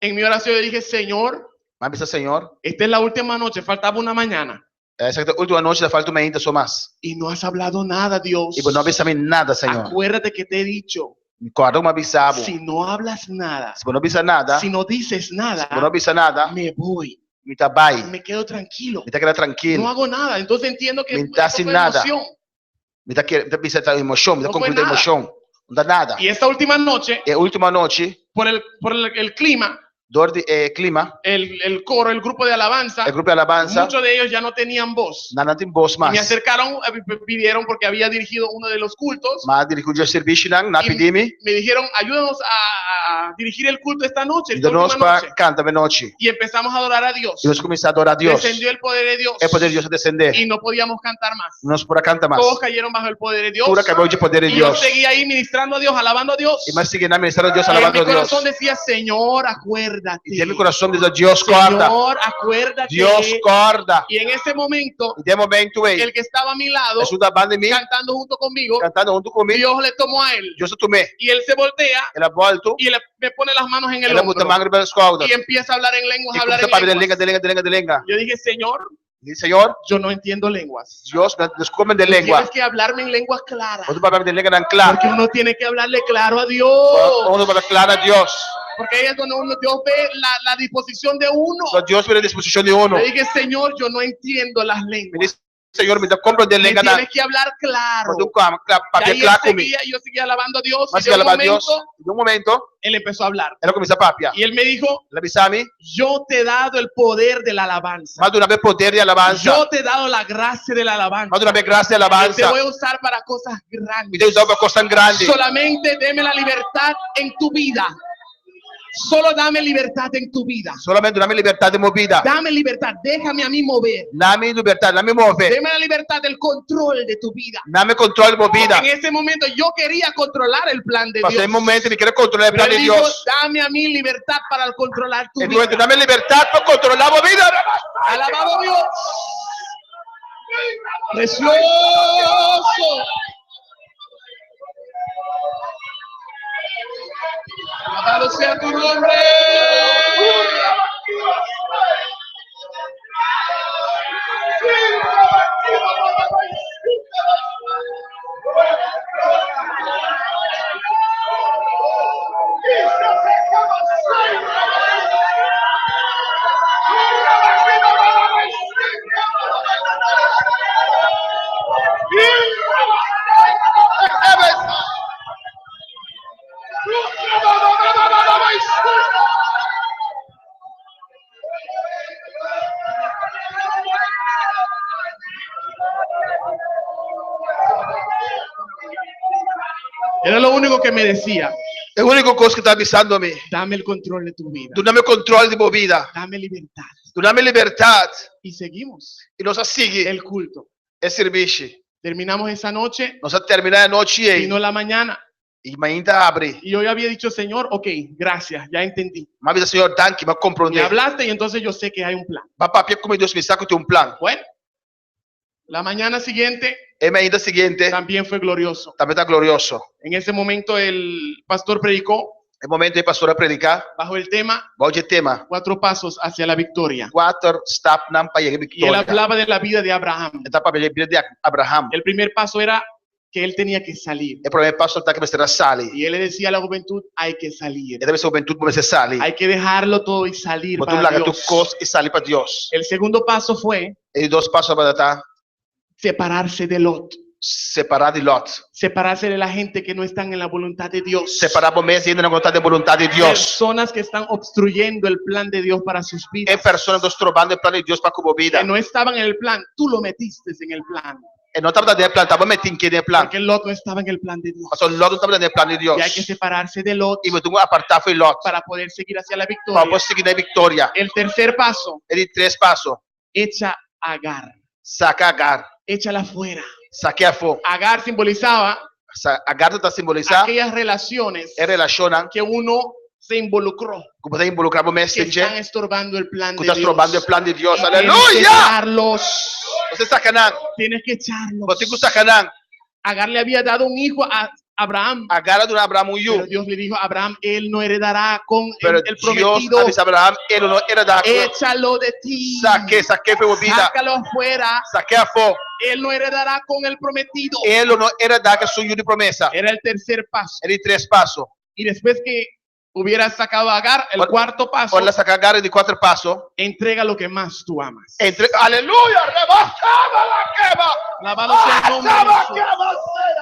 En mi oración yo dije, Señor.
Señor.
Esta es la última noche, faltaba una mañana.
Exacto, última noche le falta un mes o más.
Y no has hablado nada, Dios.
Y pues no avisame nada, Señor.
Acuérdate que te he dicho.
Si
no hablas nada.
Si no avisas nada.
Si no dices nada.
Si no avisas nada.
Me voy.
Me
quedo tranquilo.
Me queda tranquilo.
No hago nada. Entonces entiendo que
no fue nada. Emoción. Me da emoción. Me da completa emoción. No da nada.
Y esta última noche. Por el clima.
Clima.
El coro, el grupo de alabanza. Muchos de ellos ya no tenían voz.
Más.
Y me acercaron, pidieron porque había dirigido uno de los cultos.
Y
me dijeron, ayúdanos a dirigir el culto esta noche. Y empezamos a adorar a Dios. Descendió el poder de Dios. Y no podíamos cantar más. Todos cayeron bajo el poder de Dios. Y yo seguía ahí ministrando a Dios, alabando a Dios.
Y mi
corazón decía, Señor, acuérdate.
Y en mi corazón dice, Dios guarda.
Señor, acuérdate.
Dios guarda.
Y en ese momento,
el
que estaba a mi lado, cantando junto conmigo, Dios le tomó a él. Y él se voltea y me pone las manos en el hombro. Y empieza a hablar en lenguas, Yo dije, Señor, yo no entiendo lenguas.
Dios descubre de lengua.
Tienes que hablarme en lenguas claras. Porque uno tiene que hablarle claro a Dios. Porque ahí es donde Dios ve la disposición de uno.
Dios ve la disposición de uno.
Le dije, Señor, yo no entiendo las lenguas.
Señor, me
tienes que hablar claro. Y yo seguía alabando a Dios. Y
de un momento,
él empezó a hablar.
Y
él me dijo, yo te he dado el poder de la alabanza. Yo te he dado la gracia de la alabanza. Te voy a usar para cosas grandes. Solamente deme la libertad en tu vida. Solo dame libertad en tu vida.
Solamente dame libertad de movida.
Dame libertad, déjame a mí mover.
Dame libertad, dame mover.
Dame la libertad del control de tu vida.
Dame control de movida.
En ese momento yo quería controlar el plan de Dios.
En ese momento me quiero controlar el plan de Dios.
Dame a mí libertad para controlar tu vida.
Dame libertad para controlar la movida.
Alabado Dios. Precioso. Alabado sea tu nombre. Era lo único que me decía.
É a única coisa que está avisando a mim.
Dame el control de tu vida.
Tu dá-me controle de minha vida.
Dame libertad.
Tu dá-me liberdade.
Y seguimos
E nós seguimos.
el culto.
É servir.
Terminamos esa noche.
Nós terminar a noite aí.
Vino la mañana.
E ainda abre.
Y yo ya había dicho, Señor, ok, gracias, ya entendí.
Mas vida, Senhor, danke, mas
Me
compreender.
hablaste y entonces yo sé que hay un plan.
Mas papi, como Deus me saca, tem plano.
Bueno, la mañana siguiente
E ainda seguinte,
también fue glorioso.
também está glorioso.
En ese momento el pastor predicó
É momento aí, pastor, a predicar.
bajo el tema
Qual é o tema?
4 pasos hacia la victoria.
4 steps para a
Y él
vitória.
hablaba de la vida de Abraham.
Está para a vida de Abraham.
El primer paso era que él tenía que salir.
O primeiro passo está que você sale.
Y él le decía a la juventud, hay que salir.
E deve ser juventude para você sale.
Hay que dejarlo todo y salir
Mas tu
para
larga tu
Dios.
coisa e sale para Deus.
El segundo paso fue
E 2 passos para estar
separarse de Lot.
separado de Lot.
Separarse de la gente que no están en la voluntad de Dios.
Separar por meio ainda na vontade de Deus.
Personas que están obstruyendo el plan de Dios para sus vidas.
É pessoas dos trombando o plano de Deus para a vida.
Que no estaban en el plan. Tú lo metiste en el plan.
E não estava dentro do plano, estava metido aqui dentro do plano.
Porque Lot no estaba en el plan de Dios.
Mas Lot não estava dentro do plano de Deus.
Y hay que separarse de Lot
E tu apartar foi Lot.
para poder seguir hacia la
Para
victoria.
você seguir na vitória.
El tercer paso,
Ele 3 passos.
echa a Agar.
Saca Agar.
Échala fuera.
Saque a fogo.
Agar simbolizaba
Agar está simbolizar.
aquellas relaciones
É relaciona
que uno se involucró,
como está involucrado no
que están
messenger.
estorbando el plan
Que
de
está
Dios.
trombando o plano de Deus.
Tienes que
Aleluia!
echarlos.
Você sacanagem.
Tienes que echarlos.
Você que sacanagem.
Agar le había dado un hijo a Abraham.
Agar do Abraão e
Pero Dios le dijo a Abraham, él no heredará con
Pero
el
Deus
prometido.
avisa Abraão, ele não era da.
Échalo de ti.
Saque foi vida.
Sácalo afuera.
Saque a fogo.
Él no heredará con el prometido.
Ele não era da que sonho de promessa.
Era el tercer paso.
Ele 3 passos.
Y después que hubiera sacado a Agar, el
Cuando-
cuarto paso,
Quando saca Agar de 4 passos.
entrega lo que más tú amas.
Aleluia! Rebachava la queba.
Alabado sea el nombre de
Rebachava
Jesús.
queba.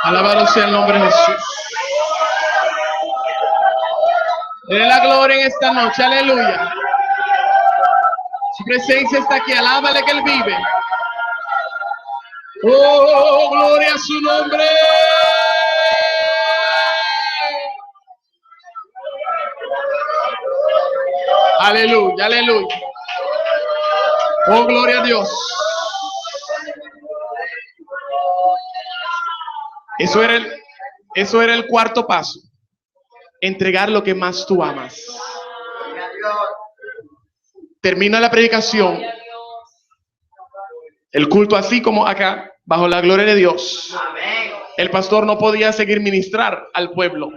Alabado sea el nombre de Jesús. Dele la gloria en esta noche, aleluya. Su presencia está aquí, alábale que Él vive. Oh, gloria a su nombre. Aleluya, aleluya. Oh, gloria a Dios. Eso era el cuarto paso. Entregar lo que más tú amas. Termina la predicación. El culto así como acá, bajo la gloria de Dios. El pastor no podía seguir ministrar al pueblo.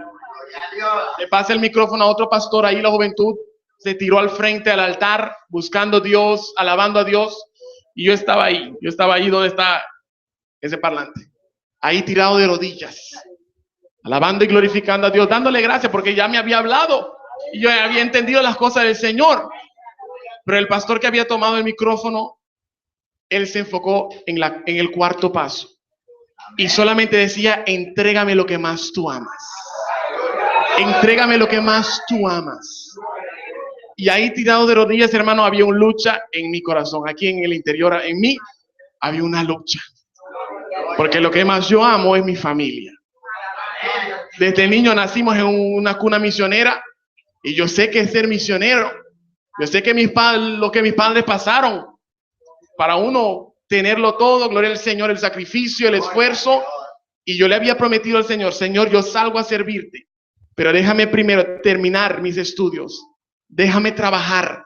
Le pasa el micrófono a otro pastor, ahí la juventud se tiró al frente al altar, buscando a Dios, alabando a Dios. Y yo estaba ahí donde está ese parlante. Ahí tirado de rodillas, alabando y glorificando a Dios, dándole gracias porque ya me había hablado y yo había entendido las cosas del Señor. Pero el pastor que había tomado el micrófono, él se enfocó en el cuarto paso. y solamente decía, entrégame lo que más tú amas. Entrégame lo que más tú amas. Y ahí tirado de rodillas, hermano, había una lucha en mi corazón. Aquí en el interior, en mí, había una lucha. Porque lo que más yo amo es mi familia. Desde niño nacimos en una cuna misionera y yo sé que es ser misionero. Yo sé que lo que mis padres pasaron para uno tenerlo todo, gloria al Señor, el sacrificio, el esfuerzo. Y yo le había prometido al Señor, Señor, yo salgo a servirte, pero déjame primero terminar mis estudios. Déjame trabajar.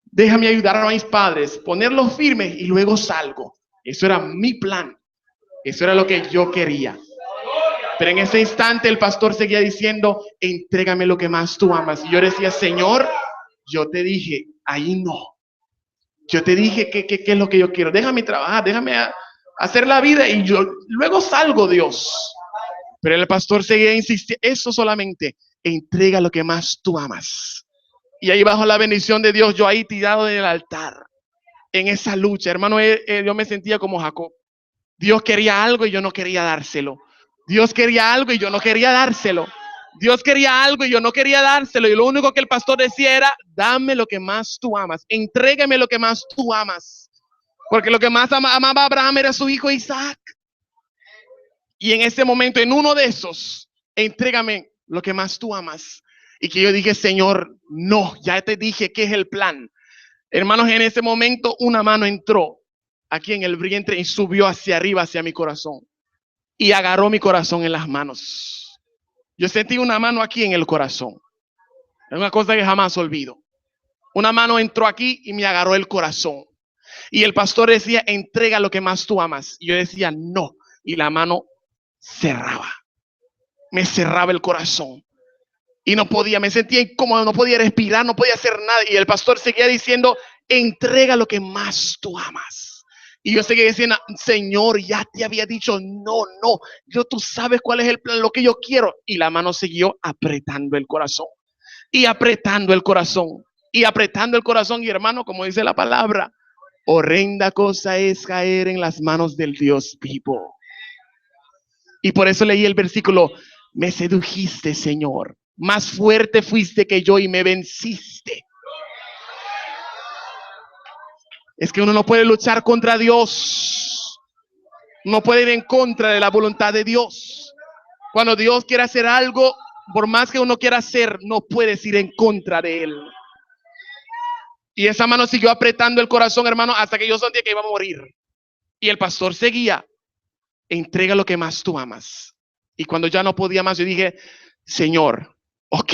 Déjame ayudar a mis padres, ponerlos firmes y luego salgo. Eso era mi plan. Eso era lo que yo quería. Pero en ese instante el pastor seguía diciendo, entrégame lo que más tú amas. Y yo decía, Señor, yo te dije, ahí no. Yo te dije que es lo que yo quiero. Déjame trabajar, déjame hacer la vida y yo luego salgo, Dios. Pero el pastor seguía insistiendo, eso solamente, entrega lo que más tú amas. Y ahí bajo la bendición de Dios, yo ahí tirado en el altar, en esa lucha, hermano, yo me sentía como Jacob. Dios quería algo y yo no quería dárselo. Dios quería algo y yo no quería dárselo. Dios quería algo y yo no quería dárselo. Y lo único que el pastor decía era, dame lo que más tú amas. Entrégame lo que más tú amas. Porque lo que más amaba Abraham era su hijo Isaac. Y en ese momento, en uno de esos, entrégame lo que más tú amas. Y que yo dije, Señor, no, ya te dije qué es el plan. Hermanos, en ese momento una mano entró aquí en el vientre y subió hacia arriba, hacia mi corazón. Y agarró mi corazón en las manos. Yo sentí una mano aquí en el corazón. Es una cosa que jamás olvido. Una mano entró aquí y me agarró el corazón. Y el pastor decía, entrega lo que más tú amas. Y yo decía, no. Y la mano cerraba. Me cerraba el corazón. Y no podía, me sentía incómodo, no podía respirar, no podía hacer nada. Y el pastor seguía diciendo, entrega lo que más tú amas. Y yo seguía diciendo, Señor, ya te había dicho, no, tú sabes cuál es el plan, lo que yo quiero. Y la mano siguió apretando el corazón. Y apretando el corazón. Y apretando el corazón. Y hermano, como dice la palabra, horrenda cosa es caer en las manos del Dios vivo. Y por eso leí el versículo, me sedujiste, Señor. Más fuerte fuiste que yo y me venciste. Es que uno no puede luchar contra Dios. No puede ir en contra de la voluntad de Dios. Cuando Dios quiere hacer algo, por más que uno quiera hacer, no puedes ir en contra de Él. Y esa mano siguió apretando el corazón, hermano, hasta que yo sentía que iba a morir. Y el pastor seguía, entrega lo que más tú amas. Y cuando ya no podía más, yo dije, Señor, ok,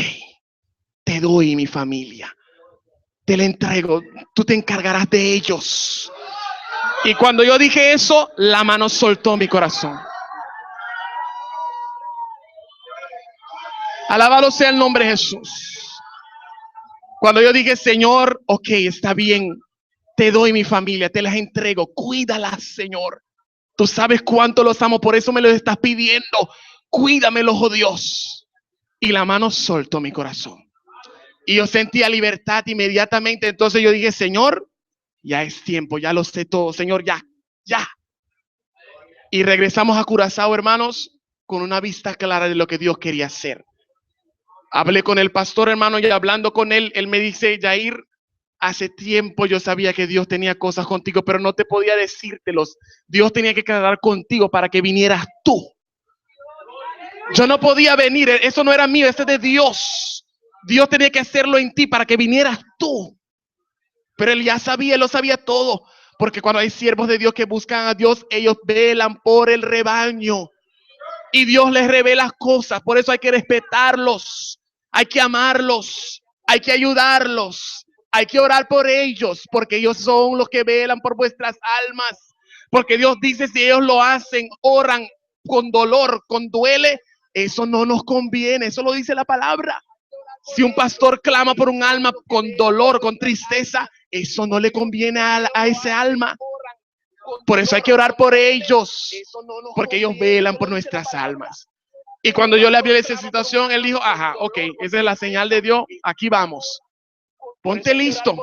te doy mi familia, te la entrego, tú te encargarás de ellos. Y cuando yo dije eso, la mano soltó mi corazón. Alabado sea el nombre de Jesús. Cuando yo dije, Señor, ok, está bien, te doy mi familia, te las entrego, cuídalas, Señor. Tú sabes cuánto los amo, por eso me los estás pidiendo. Cuídamelos, oh Dios. Y la mano soltó mi corazón. Y yo sentía libertad inmediatamente. Entonces yo dije, Señor, ya es tiempo, ya lo sé todo, Señor, ya. Y regresamos a Curazao, hermanos, con una vista clara de lo que Dios quería hacer. Hablé con el pastor, hermano, y hablando con él, él me dice, Jair, hace tiempo yo sabía que Dios tenía cosas contigo, pero no te podía decírtelos. Dios tenía que quedar contigo para que vinieras tú. Yo no podía venir, eso no era mío, eso es de Dios. Dios tenía que hacerlo en ti para que vinieras tú. Pero él ya sabía, él lo sabía todo. Porque cuando hay siervos de Dios que buscan a Dios, ellos velan por el rebaño. Y Dios les revela cosas. Por eso hay que respetarlos. Hay que amarlos. Hay que ayudarlos. Hay que orar por ellos. Porque ellos son los que velan por vuestras almas. Porque Dios dice, si ellos lo hacen, oran con dolor, con duele, eso no nos conviene. Eso lo dice la palabra. Si un pastor clama por un alma con dolor, con tristeza, eso no le conviene a ese alma. Por eso hay que orar por ellos, porque ellos velan por nuestras almas. Y cuando yo le hablé de esa situación, él dijo, ajá, ok, esa es la señal de Dios, aquí vamos. Ponte listo.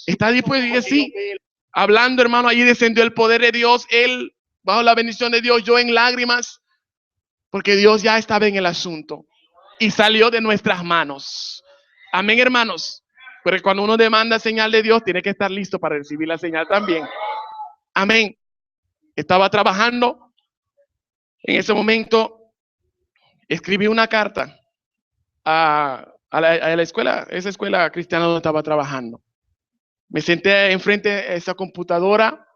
¿Está dispuesto? Y dije, sí. Hablando, hermano, allí descendió el poder de Dios. Él bajo la bendición de Dios, yo en lágrimas, porque Dios ya estaba en el asunto y salió de nuestras manos. Amén, hermanos. Pero cuando uno demanda señal de Dios, tiene que estar listo para recibir la señal también. Amén. Estaba trabajando. En ese momento, escribí una carta a la escuela, esa escuela cristiana donde estaba trabajando. Me senté enfrente de esa computadora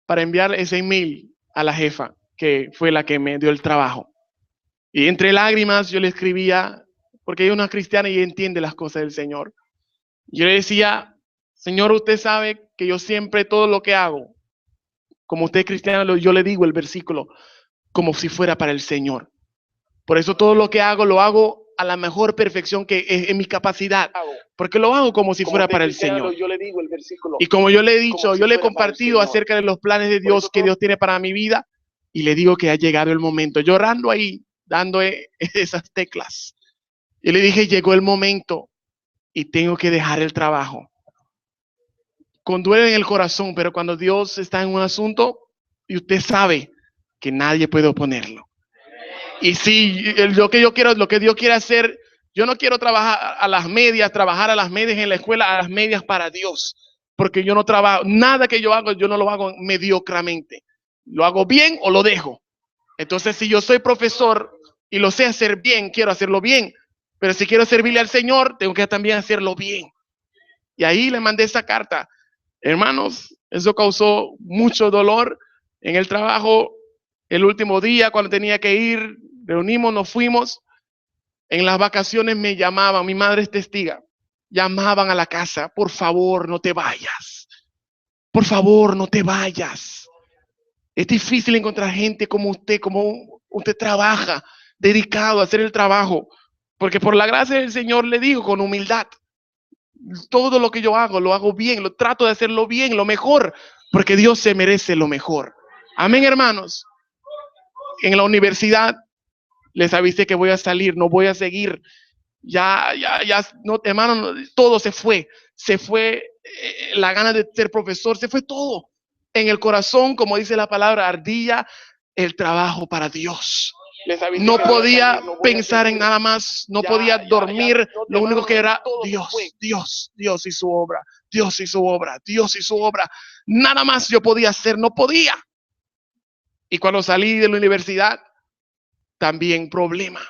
para enviar ese email a la jefa, que fue la que me dio el trabajo. Y entre lágrimas yo le escribía, porque ella es una cristiana y entiende las cosas del Señor. Yo le decía, Señor, usted sabe que yo siempre todo lo que hago, como usted es cristiano, yo le digo el versículo, como si fuera para el Señor. Por eso todo lo que hago, lo hago a la mejor perfección que es en mi capacidad, porque lo hago como si fuera para el Señor.
Yo le digo el versículo.
Y como yo le he dicho,
si
yo le he
fuera para el
compartido
Señor.
acerca de los planes de Dios que Dios tiene para mi vida, y le digo que ha llegado el momento, llorando ahí, dando esas teclas. Y le dije, llegó el momento y tengo que dejar el trabajo. Con duelo en el corazón, pero cuando Dios está en un asunto, y usted sabe que nadie puede oponerlo. Y si lo que yo quiero, lo que Dios quiere hacer, yo no quiero trabajar a las medias en la escuela, a las medias para Dios, porque yo no trabajo, nada que yo hago, yo no lo hago mediocramente. Lo hago bien o lo dejo. Entonces, si yo soy profesor y lo sé hacer bien, quiero hacerlo bien, pero si quiero servirle al Señor, tengo que también hacerlo bien. Y ahí le mandé esa carta. Hermanos, eso causó mucho dolor en el trabajo. El último día, cuando tenía que ir, reunimos, nos fuimos. En las vacaciones me llamaban, mi madre es testiga, llamaban a la casa, por favor, no te vayas. Por favor, no te vayas. Es difícil encontrar gente como usted trabaja, dedicado a hacer el trabajo. Porque por la gracia del Señor le digo con humildad, todo lo que yo hago, lo hago bien, lo trato de hacerlo bien, lo mejor, porque Dios se merece lo mejor. Amén, hermanos. En la universidad les avisé que voy a salir, no voy a seguir. Ya, no, hermano, todo se fue la gana de ser profesor, se fue todo. En el corazón, como dice la palabra, ardía el trabajo para Dios. No podía pensar en nada más, no podía dormir, lo único que era Dios, Dios, Dios y su obra, Dios y su obra, Dios y su obra. Nada más yo podía hacer, no podía. Y cuando salí de la universidad, también problema.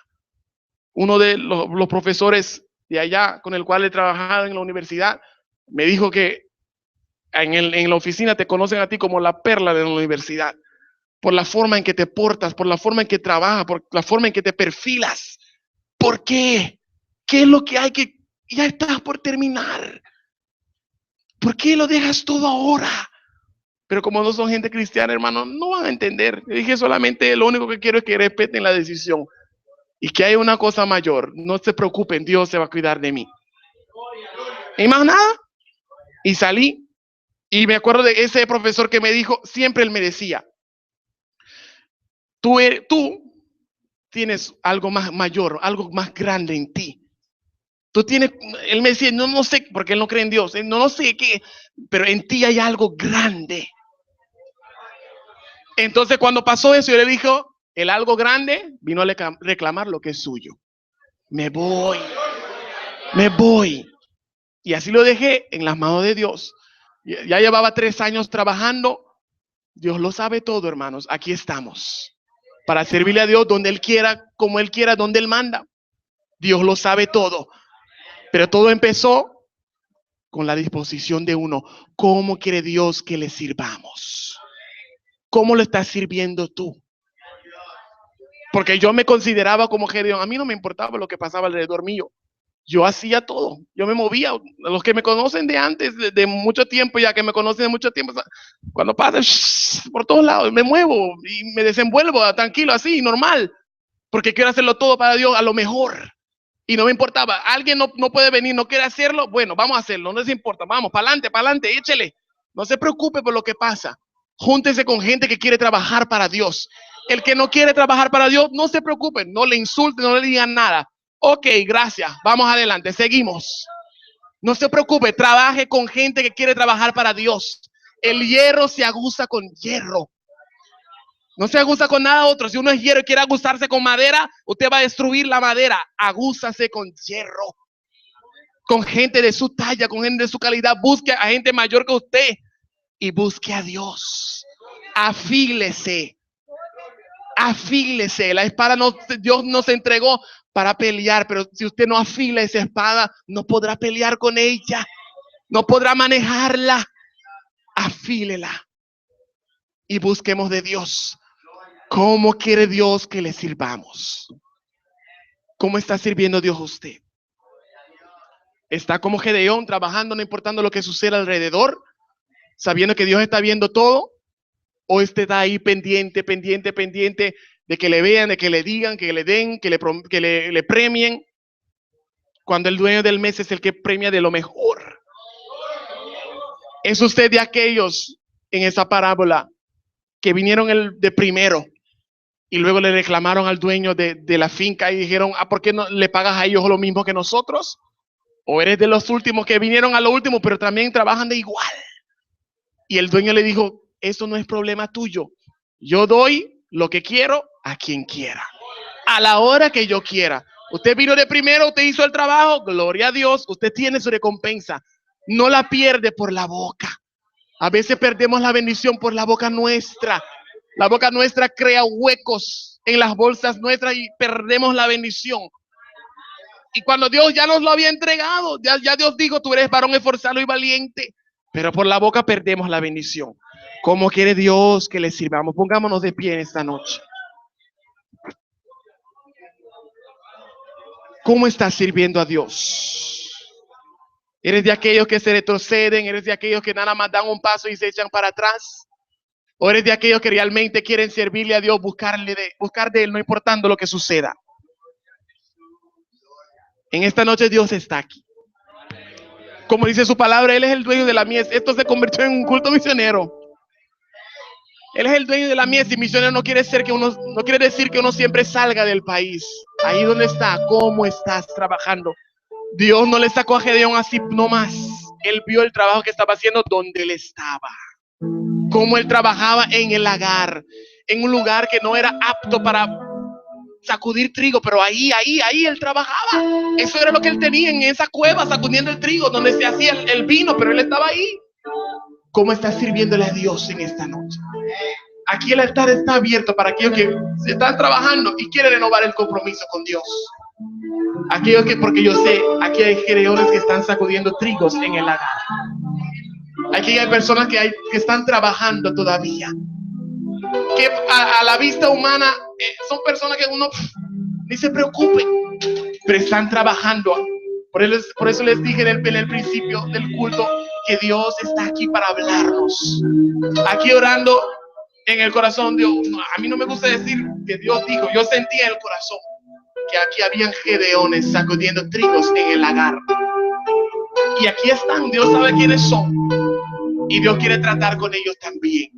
Uno de los profesores de allá con el cual he trabajado en la universidad me dijo que en la oficina te conocen a ti como la perla de la universidad, por la forma en que te portas, por la forma en que trabajas, por la forma en que te perfilas. ¿Por qué? ¿Qué es lo que hay que ya estás por terminar? ¿Por qué lo dejas todo ahora? Pero como no son gente cristiana, hermano, no van a entender. Yo dije solamente lo único que quiero es que respeten la decisión. Y que hay una cosa mayor, no se preocupen, Dios se va a cuidar de mí. Y más nada. Y salí. Y me acuerdo de ese profesor que me dijo, siempre él me decía, tú tienes algo más mayor, algo más grande en ti. Tú tienes, él me decía, no sé, porque él no cree en Dios, no sé qué, pero en ti hay algo grande. Entonces cuando pasó eso, yo le dije, el algo grande vino a reclamar lo que es suyo. Me voy. Y así lo dejé en las manos de Dios. Ya llevaba 3 años trabajando. Dios lo sabe todo, hermanos. Aquí estamos. Para servirle a Dios donde Él quiera, como Él quiera, donde Él manda. Dios lo sabe todo. Pero todo empezó con la disposición de uno. ¿Cómo quiere Dios que le sirvamos? ¿Cómo lo estás sirviendo tú? Porque yo me consideraba como Gedeón. A mí no me importaba lo que pasaba alrededor mío. Yo hacía todo, yo me movía. Los que me conocen de antes, de mucho tiempo, ya que me conocen de mucho tiempo, cuando pasa por todos lados, me muevo y me desenvuelvo tranquilo, así, normal, porque quiero hacerlo todo para Dios a lo mejor. Y no me importaba, alguien no puede venir, no quiere hacerlo, bueno, vamos a hacerlo, no les importa, vamos, para adelante, échele. No se preocupe por lo que pasa. Júntese con gente que quiere trabajar para Dios. El que no quiere trabajar para Dios, no se preocupe, no le insulten, no le digan nada. Ok, gracias, vamos adelante, seguimos. No se preocupe, trabaje con gente que quiere trabajar para Dios. El hierro se aguza con hierro. No se aguza con nada otro. Si uno es hierro y quiere aguzarse con madera, usted va a destruir la madera. Agúzase con hierro, con gente de su talla, con gente de su calidad. Busque a gente mayor que usted y busque a Dios. Afílese. Afílese. La espada Dios nos entregó para pelear, pero si usted no afila esa espada, no podrá pelear con ella, no podrá manejarla. Afílela y busquemos de Dios. ¿Cómo quiere Dios que le sirvamos? ¿Cómo está sirviendo Dios a usted? ¿Está como Gedeón trabajando no importando lo que sucede alrededor, sabiendo que Dios está viendo todo? ¿O usted está ahí pendiente de que le vean, de que le digan, que le den, que le premien? Cuando el dueño del mes es el que premia de lo mejor. ¿Es usted de aquellos en esa parábola que vinieron de primero y luego le reclamaron al dueño de la finca y dijeron, ¿por qué no le pagas a ellos lo mismo que nosotros? ¿O eres de los últimos que vinieron a lo último, pero también trabajan de igual? Y el dueño le dijo, eso no es problema tuyo. Yo doy lo que quiero a quien quiera, a la hora que yo quiera. Usted vino de primero, usted hizo el trabajo, gloria a Dios, usted tiene su recompensa. No la pierde por la boca. A veces perdemos la bendición por la boca nuestra. La boca nuestra crea huecos en las bolsas nuestras y perdemos la bendición. Y cuando Dios ya nos lo había entregado, ya Dios dijo, tú eres varón esforzado y valiente, pero por la boca perdemos la bendición. ¿Cómo quiere Dios que le sirvamos? Pongámonos de pie en esta noche. ¿Cómo estás sirviendo a Dios? ¿Eres de aquellos que se retroceden? ¿Eres de aquellos que nada más dan un paso y se echan para atrás? ¿O eres de aquellos que realmente quieren servirle a Dios, buscar de Él, no importando lo que suceda? En esta noche Dios está aquí. Como dice su palabra, Él es el dueño de la mies. Esto se convirtió en un culto misionero. Él es el dueño de la mies y misionero no quiere decir que uno siempre salga del país. Ahí donde está, ¿cómo estás trabajando? Dios no le sacó a Gedeón así nomás. Él vio el trabajo que estaba haciendo donde él estaba. Cómo él trabajaba en el lagar, en un lugar que no era apto para sacudir trigo, pero ahí él trabajaba. Eso era lo que él tenía en esa cueva, sacudiendo el trigo, donde se hacía el vino, pero él estaba ahí. ¿Cómo está sirviéndole a Dios en esta noche? Aquí el altar está abierto para aquellos que se están trabajando y quieren renovar el compromiso con Dios. Aquellos porque yo sé, aquí hay gedeones que están sacudiendo trigos en el lagar. Aquí hay personas que están trabajando todavía. Que a la vista humana son personas que uno ni se preocupe, pero están trabajando. Por eso les dije en el principio del culto que Dios está aquí para hablarnos. Aquí orando en el corazón. Dios, a mí no me gusta decir que Dios dijo, yo sentía en el corazón que aquí habían gedeones sacudiendo trigos en el lagar. Y aquí están, Dios sabe quiénes son. Y Dios quiere tratar con ellos también.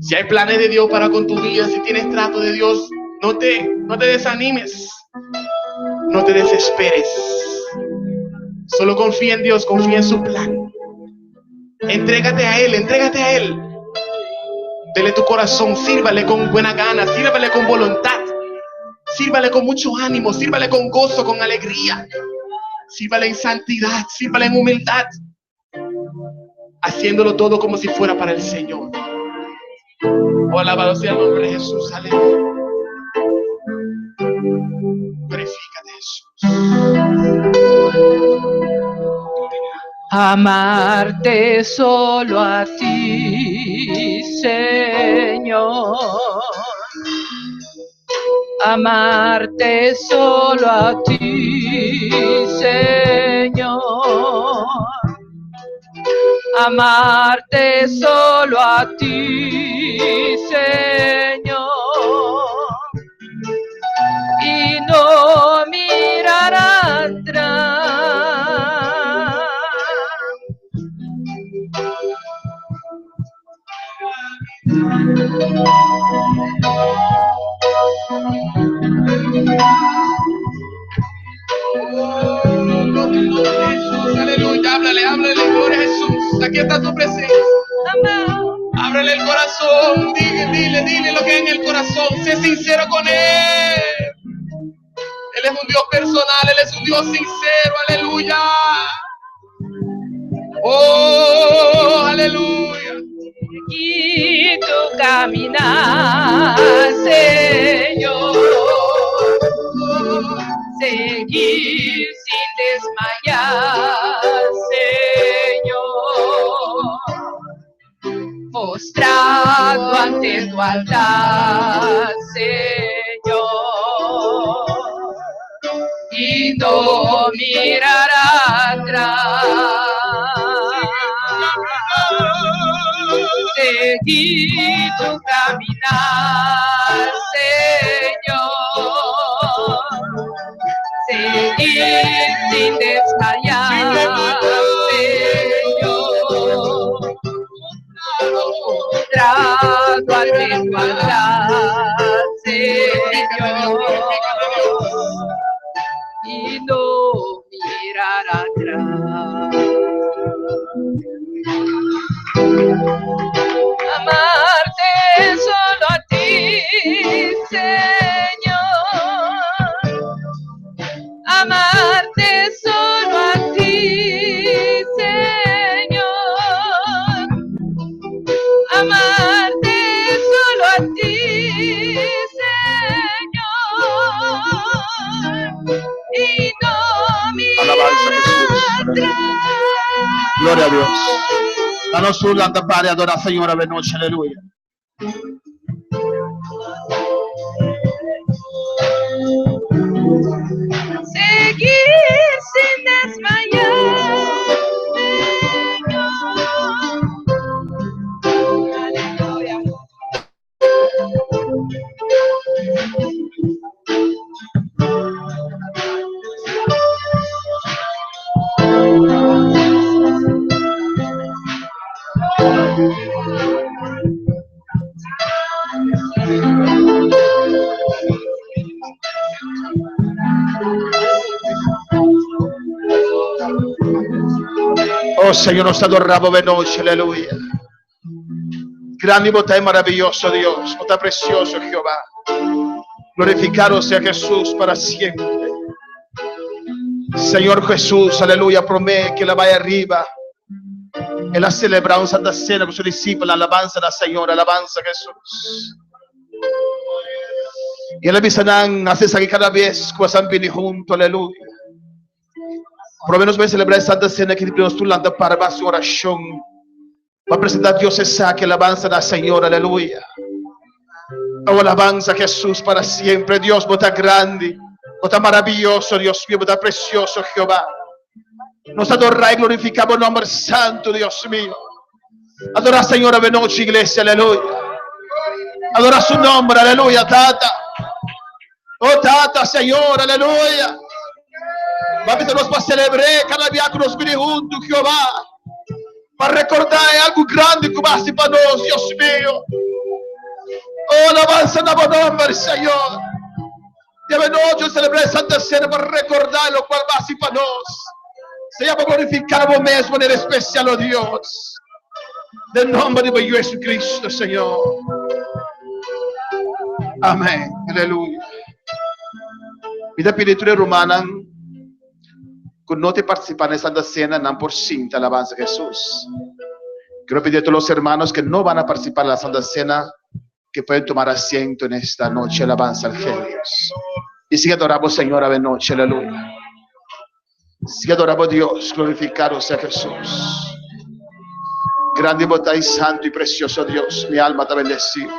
Si hay planes de Dios para con tu vida, si tienes trato de Dios, no te desanimes. No te desesperes. Solo confía en Dios, confía en su plan. Entrégate a Él. Dele tu corazón, sírvale con buena gana, sírvale con voluntad. Sírvale con mucho ánimo, sírvale con gozo, con alegría. Sírvale en santidad, sírvale en humildad. Haciéndolo todo como si fuera para el Señor. Oh, alabado sea el nombre de Jesús. Aleluya. Glorifícate, Jesús.
Amarte solo a ti, Señor. Amarte solo a ti, Señor. Amarte solo a ti, Señor. Y no mirar atrás.
Jesús, aleluya, háblale, gloria a Jesús. Aquí está tu presencia. Ábrele el corazón, dile lo que hay en el corazón. Sé sincero con Él. Él es un Dios personal, Él es un Dios sincero, aleluya. Oh, aleluya.
Y tu caminar, Señor, seguir sin desmayar, Señor, postrado ante tu altar, Señor, y no mirar atrás. Seguir tu caminar, Señor, seguir sin desmayar, Señor, postrado ante tu altar, Señor, y no mirar atrás. Amarte solo a ti, Señor. Amarte solo a ti, Señor. Amarte solo a ti, Señor. Y no mirar atrás.
Gloria a Dios. Danos su lanta para adorar al Señor esta noche, aleluya.
Seguir sin desmayar, Señor. Aleluya.
Oh Señor, nos adoramos de noche, aleluya. Grande y maravilloso Dios, vos precioso Jehová. Glorificado sea Jesús para siempre. Señor Jesús, aleluya, promete que la vaya arriba. Él ha celebrado una santa cena con sus discípulos, alabanza al Señor, alabanza a Jesús. Y él avisan, hace que cada vez que están bien juntos, aleluya. Por lo menos voy a celebrar esta santa cena que nos tu landa para su oración. Va a presentar a Dios esa que alabanza al Señor, aleluya. Oh, alabanza a Jesús para siempre. Dios, vos estás grande, vos estás maravilloso, Dios mío, vos estás precioso, Jehová. Nos adoramos y glorificamos el nombre santo, Dios mío. Adora, Señor, de noche, iglesia, aleluya. Adora su nombre, aleluya, Tata. Oh, Tata, Señor, aleluya. Vamos para celebrar cada día que nos viene juntos, Jehová. Para recordar algo grande que va a ser para nosotros, Dios mío. Oh, alabanza a tu nombre, Señor. De noche celebrar Santa Cena para recordar lo cual va a ser para nosotros. Señor, para glorificar a vos mismo en el especial, oh Dios. Del nombre de Jesucristo, Señor. Amén. Aleluya. Vida espiritual romana, que no te participan en Santa Cena, no por cinta, alabanza a Jesús. Quiero pedir a todos los hermanos que no van a participar en la Santa Cena, que pueden tomar asiento en esta noche, alabanza al Dios. Y sigue adorando, Señor, a noche, aleluya. Sigue adorando a Dios, glorificado sea Jesús. Grande y santo y precioso Dios, mi alma te bendecida.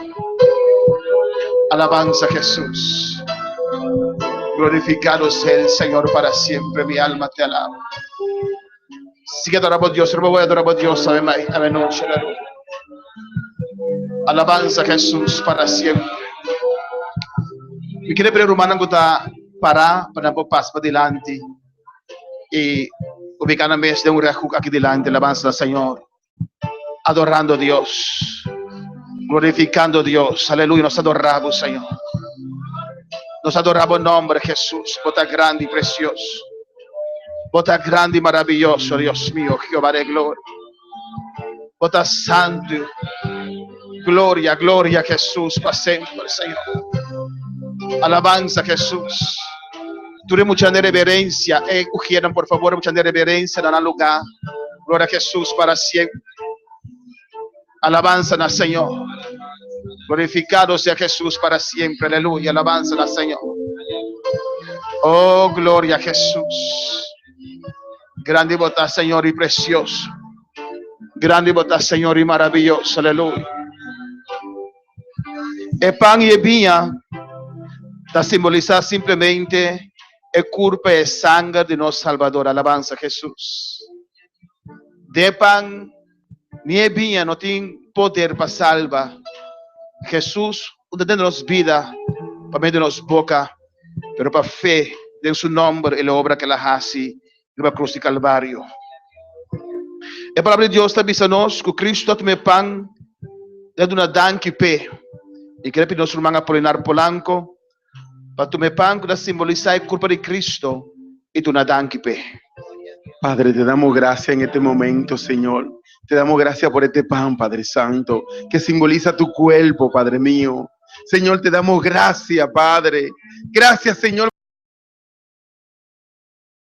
Alabanza a Jesús. Glorificado sea el Señor para siempre, mi alma te alaba. Sigue adorando a Dios, yo me voy a adorar a Dios a noche, aleluya. Alabanza a Jesús para siempre. Me quiere pedir hermano que está para pasar para adelante y ubicar la mesa de un rejuc aquí delante, alabanza al Señor, adorando a Dios, glorificando a Dios, aleluya. Nos adoramos, Señor, nos adoramos en nombre de Jesús. Vos estás grande y precioso, vos estás grande y maravilloso, Dios mío, Jehová de gloria. Vos estás santo, Gloria, gloria a Jesús, para siempre, Señor. Alabanza a Jesús. Tú eres mucha reverencia. Ugieran, por favor, mucha reverencia en el lugar. Gloria a Jesús para siempre. Alabanza al Señor. Glorificado sea Jesús para siempre. Aleluya. Alabanza al Señor. Oh, gloria a Jesús. Grande bota, Señor, y precioso. Grande bota, Señor, y maravilloso. Aleluya. El pan y el vino está simbolizado simplemente el cuerpo y sangre de nuestro Salvador. Alabanza a Jesús. De pan ni el vino no tiene poder para salvar. Jesús, usted nos vida para medio de nos boca, pero para fe en su nombre y la obra que la hace en la cruz de Calvario. La palabra de Dios está diciendo que Cristo tome pan de una danque pe. Y quiere pedir a nuestro hermano Apolinar Polanco para tomar pan que simboliza el cuerpo de Cristo y una danque pe.
Padre, te damos gracias en este momento, Señor. Te damos gracias por este pan, Padre Santo, que simboliza tu cuerpo, Padre mío. Señor, te damos gracias, Padre. Gracias, Señor.